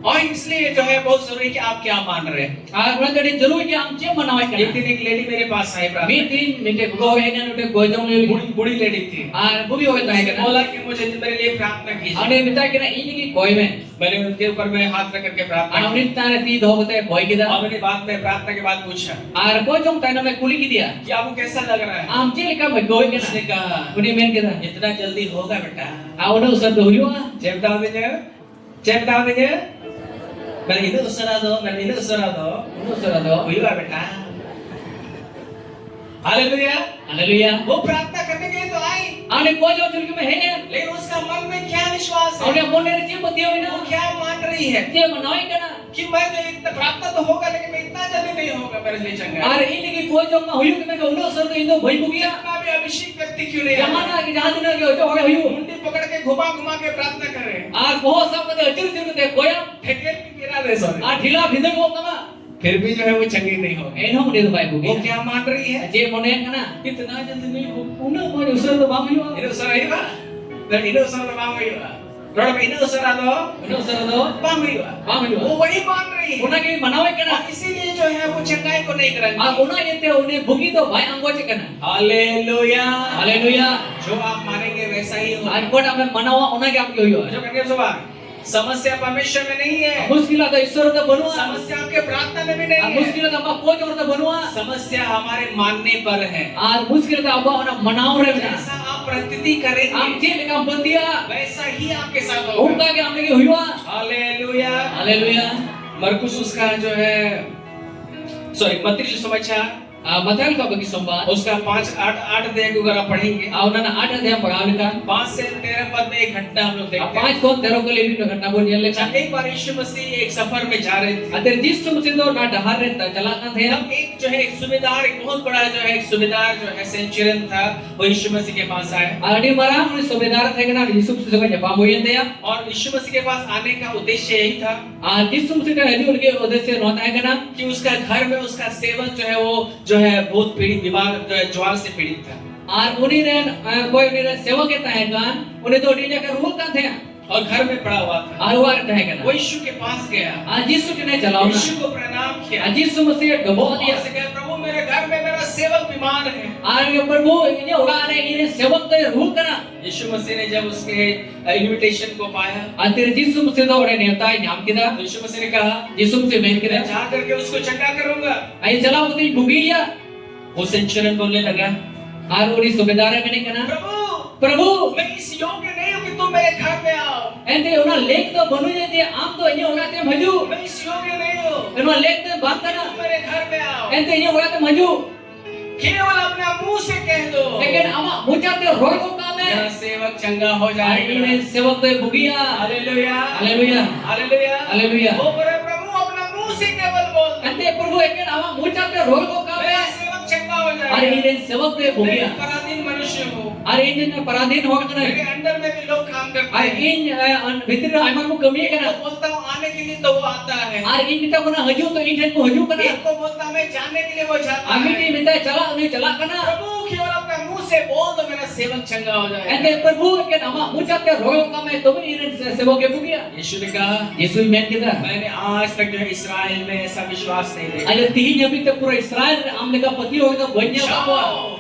और इसलिए जो है बहुत जरूरी कि आप क्या मान रहे हैं। Ar orang jadi jeru ki am cie mana wai एक kana. दिन एक लेडी मेरे पास आई प्रार्थना Mi tin mite go he na nute go jong le. Burhi lady थी। Ar bugi hoy tahe kana. बोला कि मुझे मेरे लिए प्रार्थना कीजिए। Ane mita kena ini ki koi me. मैंने उनके ऊपर में हाथ रख करके प्रार्थना की। Amrit tane ti do hote koi kita. और मैंने बाद में प्रार्थना के बाद पूछा Ar ko jong tahe na me kuli ki dia. कि आपको कैसा लग रहा है। Am cie lika me goi उसने kana. कहा Uni men kita. इतना जल्दी होगा बेटा। Awda usar do huyo. जय बता दीजिए मैंने इन्हें उसरा दो Unu usar do. हुआ बेटा। हालेलुया। Haleluya. वो प्रार्थना करने के लिए तो आई Ane ko jong jeru ki me he na. लेकिन उसका मन में क्या विश्वास है। Ane mon ne cie pati hoy वो na. क्या मान रही है Cie mana wai kana. कि मैं जो इतना प्रार्थना तो होगा लेकिन मैं इतना जल्दी नहीं होगा मेरे लिए चंगा। Ar ini ki ko jong ma huyo ki me ka unu usar do indo bhai bugia. कितना भी अभिषेक व्यक्ति क्यों नहीं है Jamana ki jahan dina ki hoy huyo. मुंडी पकड़ के घुमा के प्रार्थना करे Ar bahut sa kade ajir jir te koya. ठेके भी गिरा दे sorry Ar dhila bhidang ho kama. फिर भी जो है वो चंगी नहीं होगी। Eno de do bhai वो bugia. क्या मान रही है Je mone kana. इतना जल्दी नहीं हो Una mo usar do bam huyo. इन्हें उसरा ही बा इन्हें उसरा तो बाम हुई बा रोड इन्हें उसरा दो Unu usar do बाम हुई बा bam huyo. वो वही मान रही है Una ki manawai kana. और इसीलिए जो है वो चंगाई को नहीं Ar करेंगी। una yete une bugi do bhai anggo che kana. Hallelujah. Haleluya. जो आप मानेंगे वैसा ही होगा। Ar ko ame manawa una ki am ki huyo. जो करके सुबह समस्या परमेश्वर में नहीं है Muskil ada isor do banua. समस्या आपके प्रार्थना में भी Ar नहीं है muskil ada ma ko jor do banua. समस्या हमारे मानने पर है। Ar muskil ada aba ona manaw re na. जैसा आप प्रतीति Am करेंगे cie lika bandia. वैसा ही आपके साथ होगा। Unka ki am ki huyo. Hallelujah. Haleluya. मरकुस उसका जो है सॉरी मत्ती सुसमाचार Matael ka bagi sombat. उसका 5-8 अध्याय को अगर आप पढ़ेंगे Auna na ada dia pagalitan. 5 से 13 पद में एक घटना हम लोग देखते हैं। पांच को तेरो को लेवी न घटना बोल ले जब एक बार यीशु मसीह एक सफर में जा रहे थे अतर जिस तुम से तो ना डहार रे चला का थे तब एक जो है एक सूबेदार एक बहुत बड़ा जो है एक सूबेदार जो है सेंचुरियन था वो यीशु मसीह के पास आया आडी मरा उन सूबेदार थे ना यीशु से को जपा होय थे और यीशु मसीह के पास आने का उद्देश्य यही था आ जिस तुम से का है उनके उद्देश्य रोता है ना कि उसका घर में उसका सेवक जो है वो जो है बहुत पीड़ित बीमार जो है ज्वार से पीड़ित था और उन्हीं रे कोई उन्हीं रे सेवक के तहे गान उन्हें तो डी जाकर रोता थे और घर में पड़ा हुआ था और वो रहता है वो यीशु के पास गया आज यीशु ने चलाओ यीशु को प्रणाम किया आज यीशु मसीह डबो दिया और कहा प्रभु मेरे घर में मेरा सेवक बीमार है और ये प्रभु इन्हें उड़ा रहे इन्हें सेवक तो रूह करा यीशु मसीह ने जब उसके इनविटेशन को पाया और तेरे यीशु मसीह तो उड़े नेता है नाम किदा तो यीशु मसीह ने कहा यीशु मसीह मैं किदा मैं जा करके उसको चंगा करूंगा आई चलाओ तो बुगिया वो सेंचुरियन बोलने लगा और उड़ी सूबेदार है मैंने कहा प्रभु मैं इस योग्य नहीं हूं कि तुम मेरे घर में आओ एंते उना लेख तो बनु जे आम तो इने उड़ाते मजू मैं इस योग्य नहीं हूं उना लेख तो बात करना तुम मेरे घर में आओ एंते इने उड़ाते मजू केवल अपने मुंह से कह दो लेकिन आमा मुचाते रोय को काम है मेरा सेवक चंगा हो जाएगा इने सेवक तो बुगिया हालेलुया हालेलुया हालेलुया हालेलुया वो बोले प्रभु अपना मुंह से केवल बोल दो एंते प्रभु लेकिन आमा मुचाते रोय को काम मेरा है सेवक चंगा हो अरे जाएगा इने सेवक तो बुगिया मैं पराधीन मनुष्य हूं अरे इने पराधीन हो कना मेरे अंडर में भी लोग काम करते अरे हैं इन भीतर आमा को कमी है एक कना को बोलता हूं आने के लिए तो वो आता है अरे इन बिता कोना हजू तो इन को हजू कना एक को बोलता मैं जाने के लिए वो जाता आमी है नी बिता चला नहीं चला कना प्रभु केवल अपने मुंह से बोल दो मेरा सेवक चंगा हो जाएगा एंते प्रभु के नामा मुचाते रोय को काम है तो भी इने सेवक के बुगिया यीशु ने कहा यीशु में किदा मैंने आज तक जो है इस्राएल में ऐसा विश्वास नहीं देखा अरे तीन अभी तक पूरा इस्राइल आमले का पति हो तो बन्या बाबा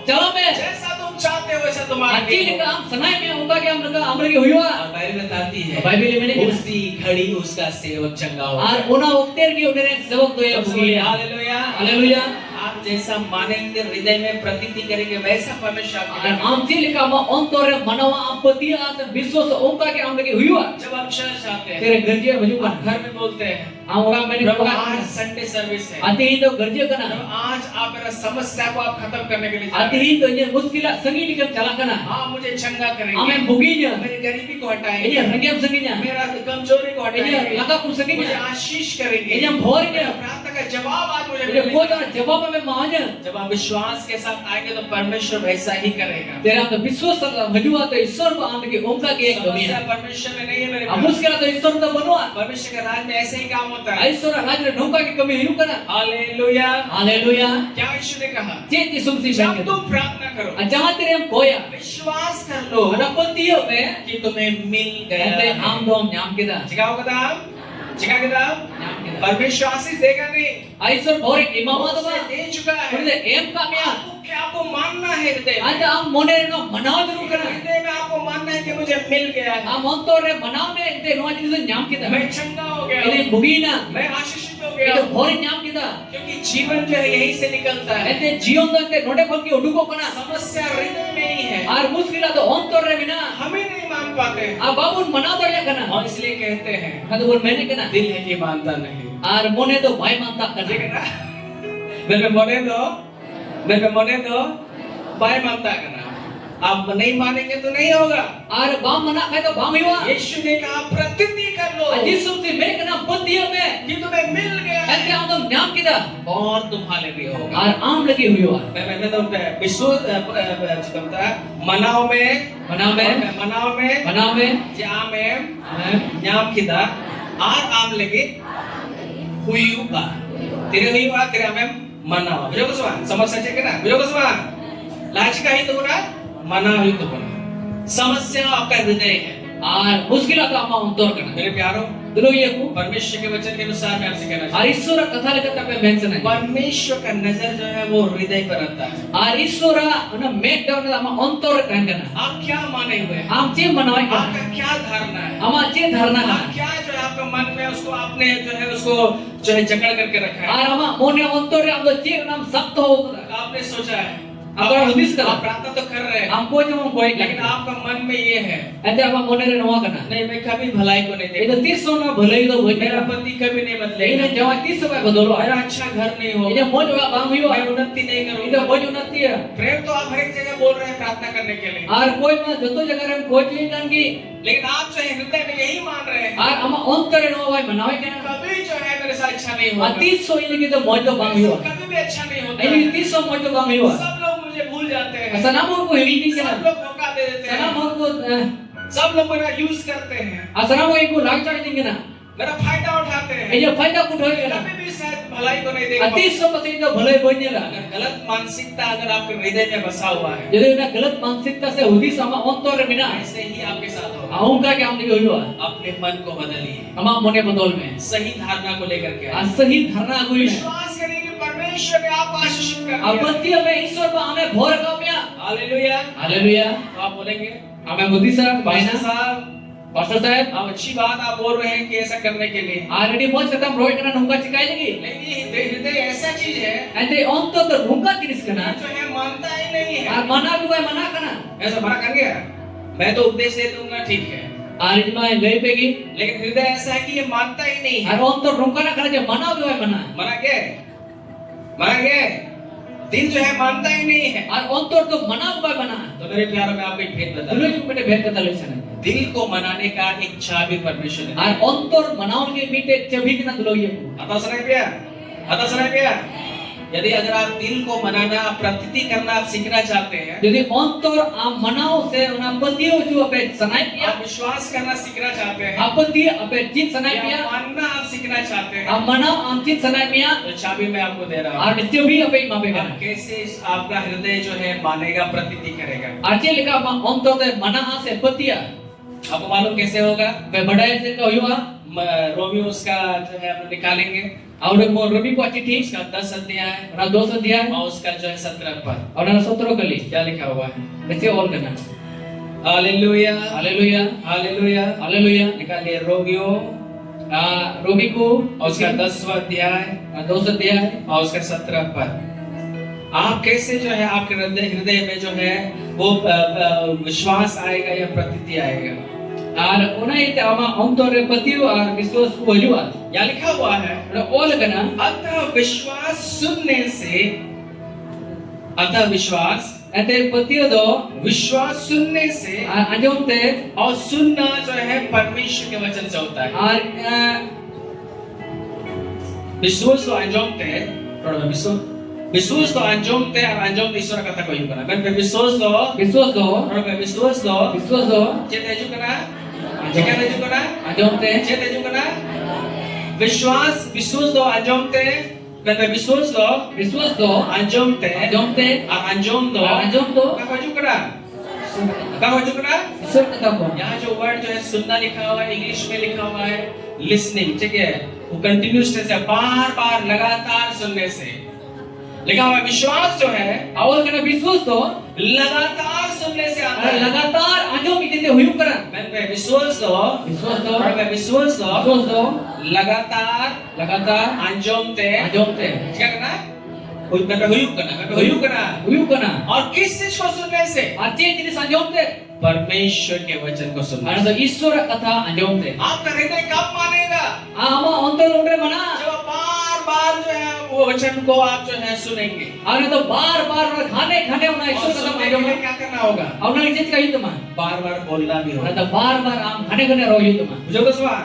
चलो मैं जैसा तुम चाहते हो वैसा तुम्हारा अच्छी हो। का हम सुनाए में उनका क्या हम लगा अमर के हुआ और बाइबल बताती है बाइबल में नहीं उसी घड़ी उसका सेवक चंगा हो और उना उक्तेर की उन्हें सेवक तो ये बुगिया हालेलुया हालेलुया आप जैसा मानेंगे हृदय में प्रतीति करेंगे वैसा परमेश्वर आपके और आम जी लिखा मा अंतोरे मनवा आप पति आते विश्वास उनका के हम लगे हुआ जब आप चर्च आते हैं तेरे घर जे बजू आप घर में बोलते हैं आऊंगा मैंने प्रभु बोला आज संडे सर्विस है आते ही तो घर जे करना प्रभु आज आप मेरा समस्या को आप खत्म करने के लिए जा आते रहे हैं। ही तो ये मुश्किल संगी लिखम चला करना हाँ मुझे चंगा करेंगे हमें बुगी ने मेरी गरीबी को ये हटाएंगे रंगेम संगी ने मेरा कमजोरी को ये हटाएंगे लगा कुछ संगी मुझे ने आशीष करेंगे ये भोर ने मेरा प्रार्थना का जवाब आज मुझे मुझे मिलेगा। को जरा जवाब में मान जब आप विश्वास के साथ आएंगे तो परमेश्वर वैसा ही करेगा तेरा तो विश्वास मजुआ तो ईश्वर को आम के ओंका के एक कमी समस्या है परमेश्वर में नहीं है मेरे अब पास। मुश्किल तो ईश्वर तो बनवा परमेश्वर के राज में ऐसे ही काम होता है। ईश्वर राज रे ढोंका की कमी हिनु करा हालेलुया। हालेलुया क्या यीशु ने कहा चेत यीशु मसीह जब संगे तुम प्रार्थना करो जहां तेरे हम कोया विश्वास कर लो अनपतियो में कि तुम्हें मिल गया ते है। आम दोम नाम केदा क्या होगा था Jika kita परमेश्वर आशीष देगा नहीं, Aisor borek imama to उसने दे चुका है। Kude em kami ya. आपको मानना है हृदय में। Aja am mone no manaw jaru kana. हृदय में आपको मानना है कि मुझे मिल गया है, Am ontore manaw me ente no jinse nyam kita. मैं चंगा हो गया Ini हूँ, bugina. मैं आशीषित हो गया Itu हूँ, borek nyam kita. क्योंकि जीवन जो है यहीं से निकलता है। Ente jion do ente node kon ki uduko kana. समस्या हृदय में ही है, Ar muskila to ontore mina. हमें नहीं मान पाते हैं A babun manaw to ya kana. और इसलिए कहते हैं Kadu bol mene kana. दिल है कि मानता नहीं। Ar mone to bhai manta ठीक है kana. ना? मेरे मोने दो बाय मानता करना। आप नहीं मानेंगे तो नहीं होगा। Ar bam mana khai to bam hiwa. यीशु ने कहा प्रतीति कर लो Aji sumsi mere kana buddhiya me. कि तुम्हें मिल गया है Ente am to nyam kita. और तुम्हारे लिए होगा। Ar am lagi huwa. मैं तो विश्व चिकमता मनाओ में Manaw me. जाम में न्याम किदा आर आम लगे हुई हुआ तेरे में मनाओ बुझो कसवा समस्या चेक ना बुझो कसवा लाज का ही तो ना मनाओ ही तो समस्या आपका हृदय है। Ar muskila to ama ontor kana. मेरे प्यारो Dulu ye ku. परमेश्वर के वचन के अनुसार मैं आपसे कहना चाहता Ar Ishwara katha lekata pe mention हूं hai. परमेश्वर का नजर जो है वो हृदय पर रहता है। Ar Ishwara na make down ama ontor kan kana. आप क्या माने हुए हैं, Am che manawai kana. आपका क्या धारणा है, Ama che dharna आप kana. क्या जो है आपके मन में उसको आपने जो है उसको जो है जकड़ करके रखा है। Ar ama mone ontor am to che nam sakto ho. आपने सोचा है आप हदीस करो। आप प्रार्थना तो कर रहे हैं Am ko jam koi लेकिन kana. आपका मन में ये है Ente ama mone re noa kana. नहीं मैं कभी भलाई को नहीं Itu देखा, 30 na bhalai to boi मेरा kana. पति कभी नहीं Ini बदलेगा, jawa 30 ba badolo. मेरा अच्छा घर नहीं Ini होगा, moj ba bang मैं hiwa. उन्नति नहीं Itu करूंगा। moj unnati hai. प्रेम तो आप हर एक जगह बोल रहे हैं प्रार्थना करने के लिए, Ar koi ma joto jaga re koi chin kan ki. लेकिन आप जो है हृदय में यही मान रहे हैं Ar ama ontor re noa bai manawai kana. कभी जो है मेरे साथ अच्छा नहीं होगा, Ati so ini kita moj to bang hiwa. कभी भी अच्छा नहीं होता Ini है। 30 so moj to bang hiwa. सब लोग मुझे भूल जाते हैं, Sanam ko hindi सब kana. लोग धोखा दे देते Sanam हैं, ko सब लोग मेरा यूज करते हैं, asana ko iku lag chai ding kana. मेरा फायदा उठाते हैं, Eja faida ko thoi kana. कभी भी शायद भलाई को नहीं देख Ati पाते। so pasi to bhalai boi ni la. अगर गलत मानसिकता अगर आपके हृदय में बसा हुआ है, Jadi na galat mansikta se hudi sama ontor re mina. ऐसे ही आपके साथ होगा। Aunga ke am lagi hiwa. अपने मन को बदलिए, Ama mone bodol me. सही धारणा को लेकर के आइए। Asahi dharna ko ina. विश्वास करिए कि परमेश्वर ने आपको आशीषित कर दिया। Abati ame Ishwar ba ame bhor kaumya. Hallelujah. Hallelujah. तो आप बोलेंगे Ame budi sa pastor baina. साहब Pastor sahib. आप अच्छी बात आप बोल रहे हैं कि ऐसा करने के लिए, Already moj kata roy kana nungka chikai lagi. लेकिन ये हृदय ऐसा चीज है Ante ontor to nungka tiris kana. जो है मानता ही नहीं है। Ar mana ko bai mana kana. ऐसा मना कर गया, मैं तो उपदेश दे दूंगा ठीक है, Arit mai lei pegi. लेकिन हृदय ऐसा है कि ये मानता ही नहीं है। Ar ontor nungka na kana je mana ko bai mana. मना गया दिल जो है मानता ही नहीं है। Ar ontor to mana ko bai mana. तो मेरे प्यारों में आपको एक भेद बता Dulu दूं। ju pete bhet kata lesana. दिल को मनाने का एक चाबी परमेश्वर ने Ar दिया। ontor manaun ke mite chabi kana dulu ye. आता सुनाई पिया यदि अगर आप दिल को मनाना प्रतीति करना आप सीखना चाहते हैं, Jadi ontor am manau se una patio ju ape sanai आप pia. विश्वास करना सीखना चाहते हैं, Apati ape jit sanai या pia. मानना आप सीखना चाहते हैं, Am manau am jit sanai pia. तो चाबी मैं आपको दे रहा Ar हूँ। chabi ape mabe आप kana. कैसे आपका हृदय जो है मानेगा प्रतीति करेगा। Arche lika ma ontor te mana se patia. आपको मालूम कैसे होगा? Be badai se ka huwa. Romeo उसका जो है हम निकालेंगे, Aude mo robi ko chithi. उसका 10 अध्याय Ona 2 adhyay. और उसका जो है 17 पद Ona 17 kali. क्या लिखा हुआ है? Bese all kana. Hallelujah Hallelujah. Hallelujah. Hallelujah. निकालिए रोमियो Robi ko और उसका 10वां अध्याय 2 adhyay. और उसका 17 पद। आप कैसे जो है आपके हृदय में जो है वो विश्वास आएगा या प्रतीति आएगा? Ar una ite ama ontor re patiu ar biswas ko huwa. यहाँ लिखा हुआ है Ona all kana. अतः विश्वास Ate patiu do सुनने से anjom te और सुनना जो है परमेश्वर के वचन से होता है। ar विश्वास तो अंजोमते थोड़ा विश्वास तो अंजोमते और अंजोम ईश्वर कथा को यूं करना। मैं विश्वास तो biswas do थोड़ा विश्वास do चेते जो करना चिका जो करना anjom te चेते जो करना विश्वास तो अंजोमते मैं विश्वास तो biswas do अंजोमते anjom te और अंजोम दो anjom do क्या जो करना कहाँ हो चुका है? ईश्वर कथा को यहाँ जो वर्ड जो है सुनना लिखा हुआ है, इंग्लिश में लिखा हुआ है लिसनिंग, ठीक है, वो कंटिन्यूस से बार बार लगातार सुनने से लिखा हुआ है। विश्वास जो है awal kena विश्वास तो लगातार सुनने से आता है। लगातार anjom kita huyuk kena मैं विश्वास दो विश्वास तो मैं विश्वास दो लगातार लगातार अंजोम ते anjom te क्या करना है? मैं पे हुयुक करना huyuk kena और किस चीज को सुनने से? arti jenis anjom te परमेश्वर के वचन को सुनने ana से। to ईश्वर कथा anjom te आपका हृदय कब मानेगा? ama ontor undre mana जब आप बार बार जो है वो वचन को आप जो है सुनेंगे। ana to bar bar khane khane una और ईश्वर कथा सुनने के anjom लिए क्या करना होगा? auna lihat kayu teman बार बार बोलना भी ana होगा। to bar bar am khane khane royu teman मुझे तो सुना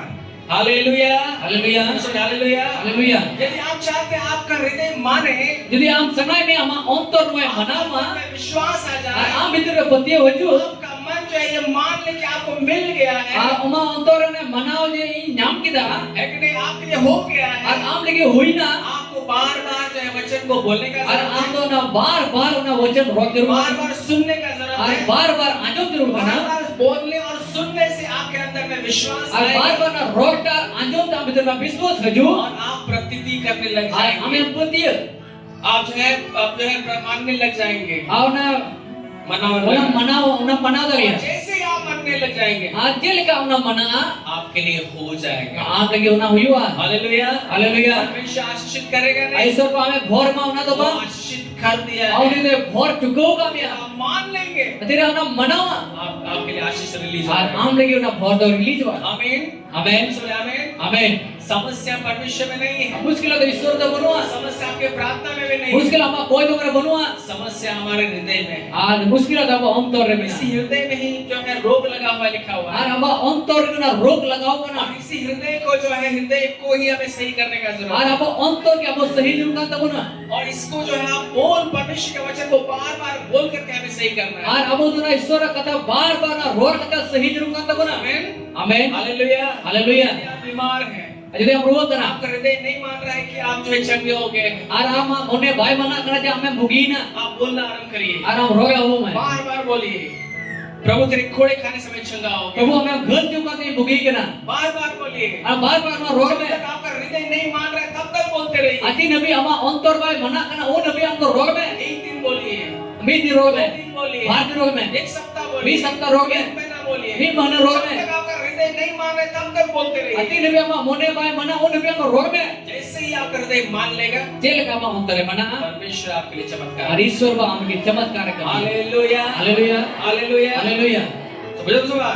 हालेलुया haleluya हालेलुया। haleluya यदि आप चाहते हैं आपका हृदय माने, jadi am sangai me ama ontor noe mana ma में विश्वास आ जाए, am bitre petie hoju आपका मन जो है ये मान ले कि आपको मिल गया है, ama ontor ne manao je nyam kida है कि नहीं, आपके लिए हो गया ar है, am lagi hoina आपको बार बार जो है वचन को बोलने का ar जरूरत am है, to na bar bar una वचन rok बार jarur बार सुनने का जरूरत ar है। bar bar anjom jarur बार kana बार बोलने और सुनने से आपके अंदर में विश्वास ar bar आएगा bar na rok ta anjom ta bitre na विश्वास hoju और आप प्रतीति करने लग ar जाएंगे। ame petie आप जो है मानने लग जाएंगे, auna मनाने una लग manao una manao जाएंगे। daria जैसे ही आप मानने लग जाएंगे ar jelika una mana आपके लिए हो जाएगा। am lagi una huyua hallelujah haleluya परमेश्वर आशीषित करेगा नहीं, aisor pa ame ghor ma una to वो ba आशीषित कर दिया है। auni de ghor chukau ka me आप मान लेंगे, tira una manawa आपके लिए आशीष रिलीज ar होगा। am lagi una ghor do release wa आमीन amen सुने आमीन। amen समस्या परमेश्वर में नहीं है, मुश्किल तो ईश्वर तो बनवा समस्या आपके प्रार्थना में भी नहीं है, मुश्किल हम कोई तो करे बनवा समस्या हमारे हृदय में है। आज मुश्किल तो हम तो रे इसी हृदय में ही जो है रोग लगा हुआ लिखा हुआ और है, हम अंतर ना रोग लगाओ ना और इसी हृदय को जो है हृदय को ही हमें सही करने का और जरूरत है। हम अंतर के हम सही जुड़ना तब ना और इसको जो है आप बोल परमेश्वर के वचन को बार बार बोल करके हमें सही करना है। और हम तो ना ईश्वर कथा बार बार ना रोग कथा सही जुड़ना तब ना आमीन आमेन हालेलुया। हालेलुया यदि आप बीमार हैं, यदि हम रोग ना आपका हृदय नहीं मान रहा है कि आप जो है चंगे हो गए हैं, और हम मोने भाई मना करा जे हमें मुगी ना आप बोलना आरंभ करिए, और हम रोग हो मैं बार बार बोलिए प्रभु तेरे खोड़े खाने से मैं चंगा हो गया। प्रभु हमें घर क्यों का नहीं मुगी के ना बार बार बोलिए, और बार बार ना रोग जब में तक आपका हृदय नहीं मान रहा है तब तक बोलते रहिए। अति नबी हम अंतर भाई मना करना वो नबी हमको रोग में एक दिन बोलिए, बीस दिन रोग 2 में दिन बोलिए, 5 दिन रोग में 1 सप्ताह बोलिए, 20 सप्ताह रोग में 1 महीना बोलिए, 20 महीना रोग जब में तक आपका हृदय नहीं मान रहा है तब तक बोलते अति रहिए। नबी हम मोने भाई मना वो नबी हमको रोग में जैसे ही आपका हृदय मान लेगा, जेल का हम अंतर मना परमेश्वर आपके लिए चमत्कार और ईश्वर बा हमके चमत्कार कर हालेलुया हालेलुया हालेलुया। हालेलुया तो बुजुर्ग सुना,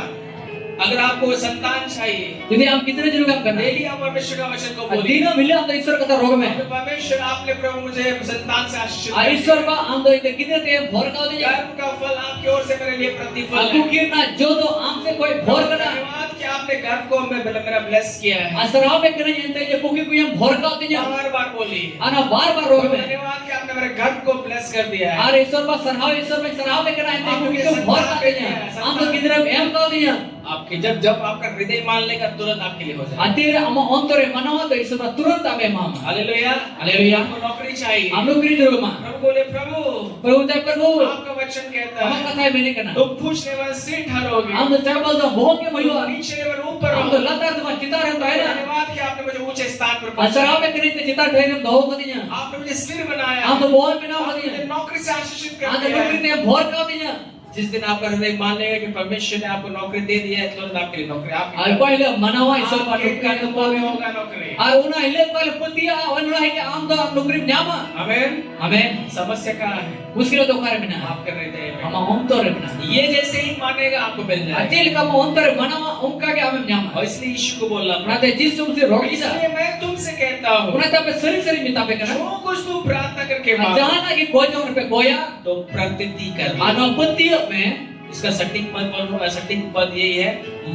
अगर आपको संतान चाहिए, यदि हम कितने दिनों काम करना डेली आप परमेश्वर का वचन को बोलिए, दिनों मिले हम तो ईश्वर का रोग में परमेश्वर आपने प्रभु मुझे संतान से आशीषित और ईश्वर बा हम तो इतने कितने ते भोर का दे कर्म का फल आपकी ओर से मेरे लिए प्रतिफल आपको है। कितना जो तो आम से कोई भोर करना धन्यवाद कि आपने घर को मेरा ब्लेस किया है। असराव में करना जानते हैं ये पुकी को हम भोर का दे बार बार बोलिए, आना बार बार रोग में धन्यवाद कि आपने मेरे घर को ब्लेस कर दिया है। और ईश्वर बा सराव ईश्वर में सराव में करना जानते हैं पुकी को भोर का दे हम तो कितने एम का दे आपके जब आपका हृदय मान लेगा तुरंत आपके लिए हो जाएगा। अतीर हम अंतरे मनावा तो ईश्वर बा तुरंत आवे माम हालेलुया हालेलुया आपको नौकरी चाहिए, हम लोग करी जरूर मां प्रभु बोले प्रभु प्रभु जय प्रभु आपका वचन कहता हम है कथा है मैंने करना तुम पूछने वाले से ठहरोगे, हम तो चार बार तो बहुत के मयुआ नीचे वाले ऊपर हम हो। तो लता तो चिता रहता है ना धन्यवाद कि आपने मुझे ऊंचे स्थान पर असराव पहुंचाया, में करी तो चिता ठहरे हम दो कर दिया आपने मुझे सिर बनाया, हम तो बहुत बिना कर आपने दिया मुझे नौकरी से आशीषित हम कर तो दिया नौकरी है। ने भोर का दिया जिस दिन आपका हृदय मान लेगा कि परमेश्वर ने आपको नौकरी दे दिया है, तुरंत आपके लिए नौकरी और आपकी पहले मनावा ईश्वर बा आपके टुका कर्म में होगा नौकरी। और उना हिले पहले पतिया वनला है कि आम तो हम नौकरी न्यामा आमीन। हमें समस्या कहाँ है? मुश्किल तो करे बिना आपके हृदय हम में। हम तो रे बिना ये जैसे ही मानेगा आपको मिल जाएगा। अतिल का हम अंतर मनावा उनका के हमें न्यामा और इसलिए यीशु को बोलना ना पड़ा। ते जिस तुमसे रोगी सा इसलिए मैं तुमसे कहता हूँ, उना तब सरी सरी मिता पे करना जो कुछ तुम प्रार्थना करके मांगो, जहां ना कि कोई जो पे गोया तो प्रतीति कर लो। अनोपति में इसका सटीक पद बोलूंगा, सटीक पद यही है,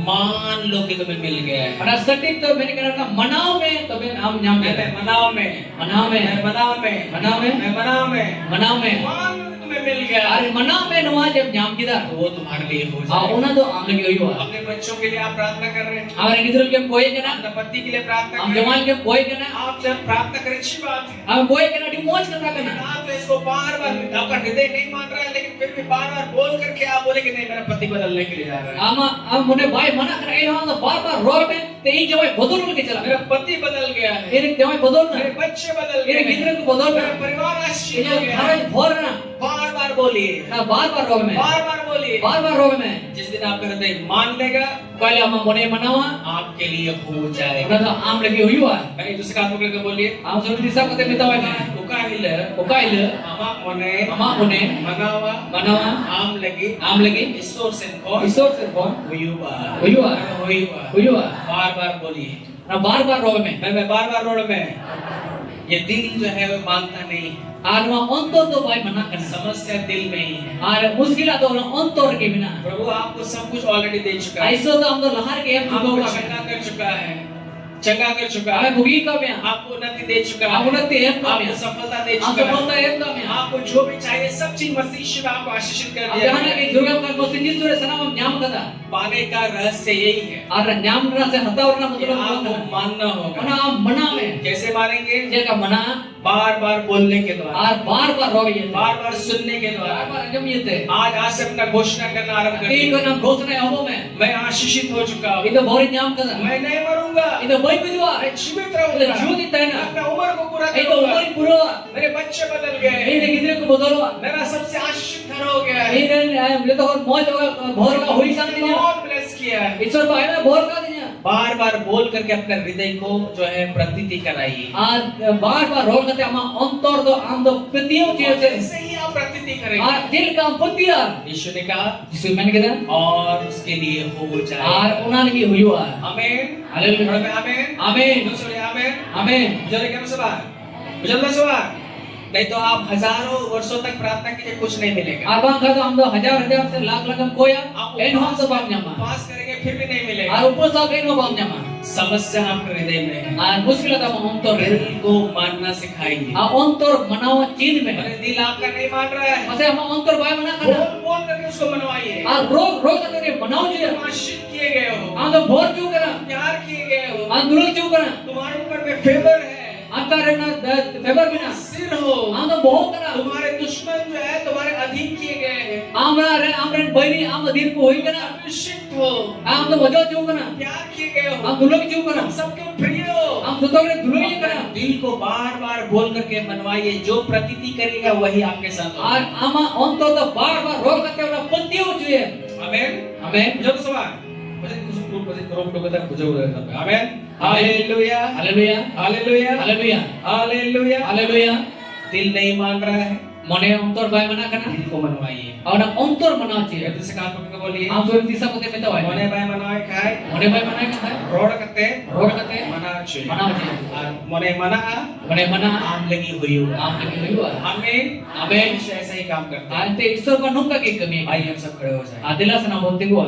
मान लो कि तुम्हें मिल गया है। और सटीक तो मैंने कहना मनाओ में तो मैं हम न्याम मैं मनाओ में, मनाओ में मैं मनाओ में, मनाओ में मैं मनाओ में, मनाओ में मान लो कि तुम्हें मिल मिल गया Ari mana me noa jeb nyam kita. तो वो तुम्हारे लिए हो Ah जाएगा। ona do am lagi hoyo. अपने बच्चों के लिए आप प्रार्थना कर रहे हैं, Amar gidrul ke boy kana. अपने पति के लिए प्रार्थना Am कर रहे jamal हैं। ke boy kana. आप जब प्रार्थना करें अच्छी बात है, Am boy kana di moj kata kana. आप तो इसको बार बार, आपका हृदय नहीं मान रहा है, लेकिन फिर भी बार बार बोल करके आप बोले कि नहीं मेरा पति बदलने के लिए जा रहा है, Ama am mone boy mana kana ei hanga bar roll me te ei jawai bodol ke chala. मेरा पति बदल गया है, Ere jawai bodol na. मेरे बच्चे बदल गए Ere हैं, gidrul ko bodol मेरा na. परिवार आश्चर्य हो Ei गया है। tharaj bhor na. बार बार बोलिए, Na bar roll me. बार बार बोलिए। Bar roll me. जिस दिन आपका हृदय मान लेगा Kali ama mone manawa. आपके लिए हो जाएगा। Ona do am lagi hoyo. कहीं दूसरे का पकड़ के बोलिए, Am seperti disa kote mitawai kana. उकाहिल Ukaile. आमा मोने Ama mone. मनावा Manawa. आम लगी Am lagi. ईश्वर से कौन Isor terbon. हुआ Huyua. हुआ। Huyua. बार बार बोलिए। Na bar roll me. मैं बार बार रोड में, ये दिल जो है वो मानता नहीं है, Arma ontor do boy mana kana. समस्या दिल में ही है। Ar muskila do na ontor ke bina. प्रभु आपको सब कुछ ऑलरेडी दे चुका है, Aiso do am do lahar ke em आपको jugo ka. चंगा कर चुका है, चंगा कर चुका Ame है, bugi ka me. आपको उन्नति दे चुका है, Amunati em ka me. आपको सफलता दे Am चुका sapolta है, em ka me. आपको जो भी चाहिए सब चीज मसीह में आपको आशीषित कर Am दिया jahana है। ke durga ka mosinji sure sanam am nyam kada. पाने का रहस्य यही है Ar nyam na se hatawar na कि matlab आपको mana. मानना होगा। Mana am mana me. कैसे मानेंगे? Je ka mana. बार बार बोलने के द्वारा, Ar bar roll ye. बार बार सुनने के Bar द्वारा। bar anjam ye te. आज से अपना घोषणा करना आरंभ कर Ti ko दीजिए, nam ghosna hobo me. मैं आशीषित हो चुका हूँ, Ito bori nyam kada. मैं नहीं मरूंगा, Ito boy kujwa. मैं जीवित Ito रहूंगा, judi मैं taina. अपना उम्र को पूरा Ito करूंगा, umari puro. मेरे बच्चे बदल गए, Ei de gidre ko bodolwa. मेरा सबसे आशीषित घर हो गया है, Ei de le to moj hoga bhor ka hoi sang dinya. बहुत ब्लेस किया है। Isor bhai na bhor ka dinya. बार बार बोल करके अपने हृदय को जो है प्रतीति कराइए, Ar bar roll kate ama ontor do am do petiyo chiyo se. ऐसे ही आप प्रतीति करेंगे। Ar dil ka petiya. यीशु ने कहा Jisu man kita. और उसके लिए हो जाए। Ar una lagi huyua. आमीन। Haleluya. आमीन। Amin. दूसरे आमीन। Amin. मुझे क्या सवाल? मुझे सवाल? नहीं तो आप हजारों वर्षों तक प्रार्थना कीजिए, कुछ नहीं मिलेगा। Arbang kata am do हजार से लाख हम कोया. आप En hom se bam nyama. उपवास करेंगे फिर भी नहीं मिलेगा। Ar upos sa en bam nyama. समस्या आपके हृदय में है। Ar muskil ta ontor दिल re. को मानना सिखाइए। A ontor manawa chin me. अरे दिल आपका नहीं मान रहा है, Mase ama ontor bhai mana बोल kana. बोल करके उसको मनवाइए। Ar rog kate ne banao je. तुम आशीष किए गए हो, Am do bhor chu kana. प्यार किए गए हो, Am dulul chu kana. तुम्हारे ऊपर में फेवर है, Am ta re na favor bina. सिर हो। Am do boh kana. तुम्हारे दुश्मन जो है तुम्हारे अधीन किए गए हैं, Amra baini am adin ko hoi kana. अभिषिक्त हो, Am do wajo chu kana. प्यार किए गए हो, Am dulul chu kana. तुम सबके प्रिय हो। Am sutog ne dulul ye kana. दिल को बार बार बोल करके मनवाइए, जो प्रतीति करेगा वही आपके साथ होगा। Ar ama ontor do bar rog kate ona petiyo chiye. आमीन। Amen. मुझे तो सवाल, मुझे कुछ रोक टोक तक मुझे उधर करना है। आमीन। Hallelujah, Haleluya. Hallelujah, Haleluya. Hallelujah. Haleluya. दिल नहीं मान रहा है, Mone ontor bai mana kana. दिल को मनवाइए। Ona ontor mana chiye. जब से काम करके बोलिए, Am sur disa kote mitawai. मोने भाई मनवाए खाए, Mone bai mana kana. Road करते Rog kate मना चाहिए। mana chiye. और मोने मना Mone mana आम लगी हुई हो। am lagi huyua. आमीन। Amen. ऐसा ही काम करते हैं। Ante isor pa nungka ke kami. आइए हम सब खड़े हो जाएं। Adila sana bontingo.